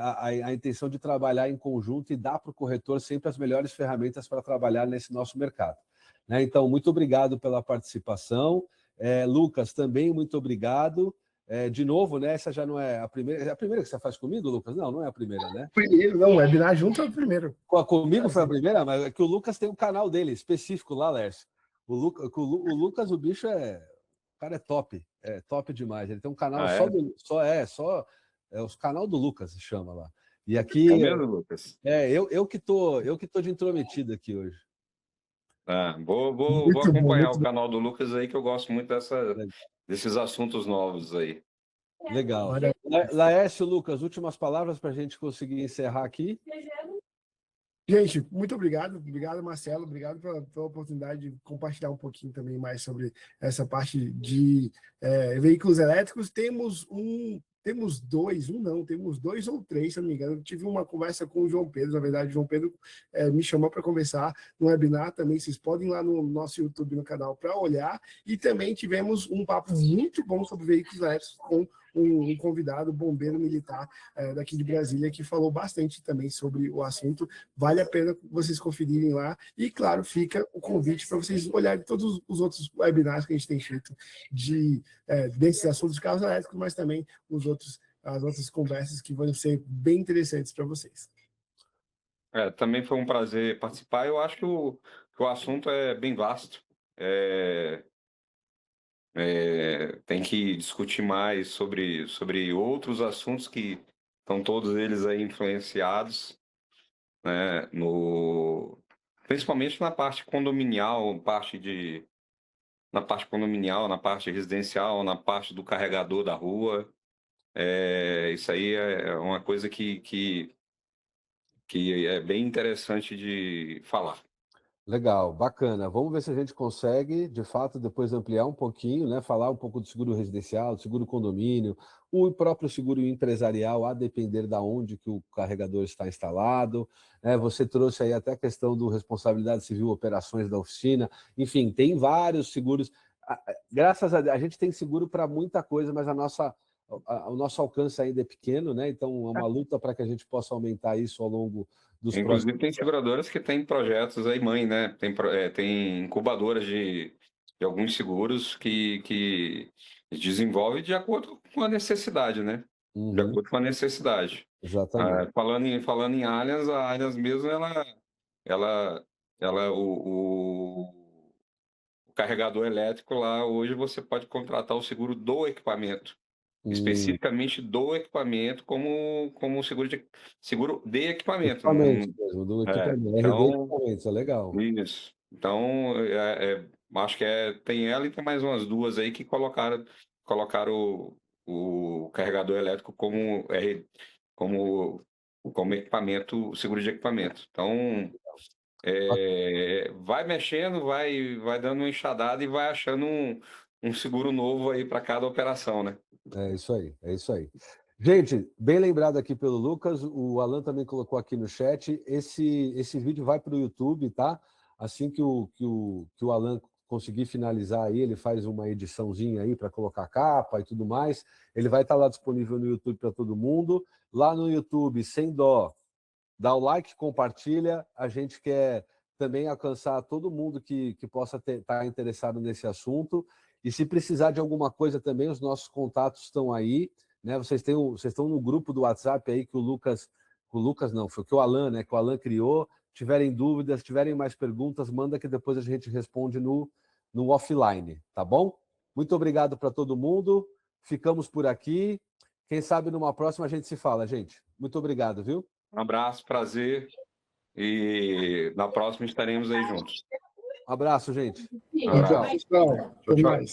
a intenção de trabalhar em conjunto e dar para o corretor sempre as melhores ferramentas para trabalhar nesse nosso mercado. Né? Então, muito obrigado pela participação. Lucas, também muito obrigado. De novo, né? Essa já não é a primeira. É a primeira que você faz comigo, Lucas? Não é a primeira, né? Primeiro, não, o webinar junto é o primeiro. Comigo foi a primeira, mas é que o Lucas tem um canal dele específico lá, Lércio. O Lucas, o bicho o cara é top demais. Ele tem um canal o canal do Lucas se chama lá. E aqui é mesmo, Lucas? Eu que tô de intrometido aqui hoje. Vou acompanhar o canal do Lucas aí, que eu gosto muito desses assuntos novos aí. Legal. Laércio, Lucas, últimas palavras para a gente conseguir encerrar aqui. Gente, muito obrigado. Obrigado, Marcelo. Obrigado pela oportunidade de compartilhar um pouquinho também mais sobre essa parte de veículos elétricos. Temos dois ou três, se não me engano. Eu tive uma conversa com o João Pedro, na verdade, o João Pedro me chamou para conversar no webinar também. Vocês podem ir lá no nosso YouTube, no canal, para olhar. E também tivemos um papo muito bom sobre veículos elétricos com um convidado, bombeiro militar daqui de Brasília, que falou bastante também sobre o assunto. Vale a pena vocês conferirem lá. E, claro, fica o convite para vocês olharem todos os outros webinars que a gente tem feito desses assuntos de carros elétricos, mas também as outras conversas que vão ser bem interessantes para vocês. Também foi um prazer participar. Eu acho que o assunto é bem vasto. Tem que discutir mais sobre outros assuntos que estão todos eles aí influenciados, né, principalmente na parte condominial, na parte residencial, na parte do carregador da rua. Isso aí é uma coisa que é bem interessante de falar. Legal, bacana. Vamos ver se a gente consegue, de fato, depois ampliar um pouquinho, né? Falar um pouco do seguro residencial, do seguro condomínio, o próprio seguro empresarial, a depender da onde que o carregador está instalado. Você trouxe aí até a questão do responsabilidade civil, operações da oficina. Enfim, tem vários seguros. Graças a gente tem seguro para muita coisa, mas o nosso alcance ainda é pequeno, né? Então, é uma luta para que a gente possa aumentar isso ao longo dos Inclusive, próximos... tem seguradoras que têm projetos aí, né? Tem incubadoras de alguns seguros que desenvolvem de acordo com a necessidade, né? De acordo com a necessidade. Exatamente. Falando em Allianz, a Allianz mesmo, o carregador elétrico lá, hoje você pode contratar o seguro do equipamento. Especificamente do equipamento como seguro de equipamento. Equipamento mesmo, do equipamento. RD equipamentos, é legal. Isso. Então, acho que tem ela e tem mais umas duas aí que colocaram o carregador elétrico como equipamento, seguro de equipamento. Então, vai mexendo, vai dando uma enxadada e vai achando um seguro novo aí para cada operação, né? É isso aí, é isso aí. Gente, bem lembrado aqui pelo Lucas, o Alan também colocou aqui no chat, esse vídeo vai para o YouTube, tá? Assim que o Alan conseguir finalizar aí, ele faz uma ediçãozinha aí para colocar capa e tudo mais, ele vai estar lá disponível no YouTube para todo mundo. Lá no YouTube, sem dó, dá o like, compartilha, a gente quer também alcançar todo mundo que possa estar interessado nesse assunto. E se precisar de alguma coisa também, os nossos contatos estão aí, né? Vocês estão no grupo do WhatsApp aí que o Lucas não, foi que o Alan, né? Que o Alan criou. Tiverem dúvidas, tiverem mais perguntas, manda que depois a gente responde no offline, tá bom? Muito obrigado para todo mundo. Ficamos por aqui. Quem sabe numa próxima a gente se fala, gente. Muito obrigado, viu? Um abraço, prazer. E na próxima estaremos aí juntos. Abraço, gente. Um abraço. Tchau. Até mais.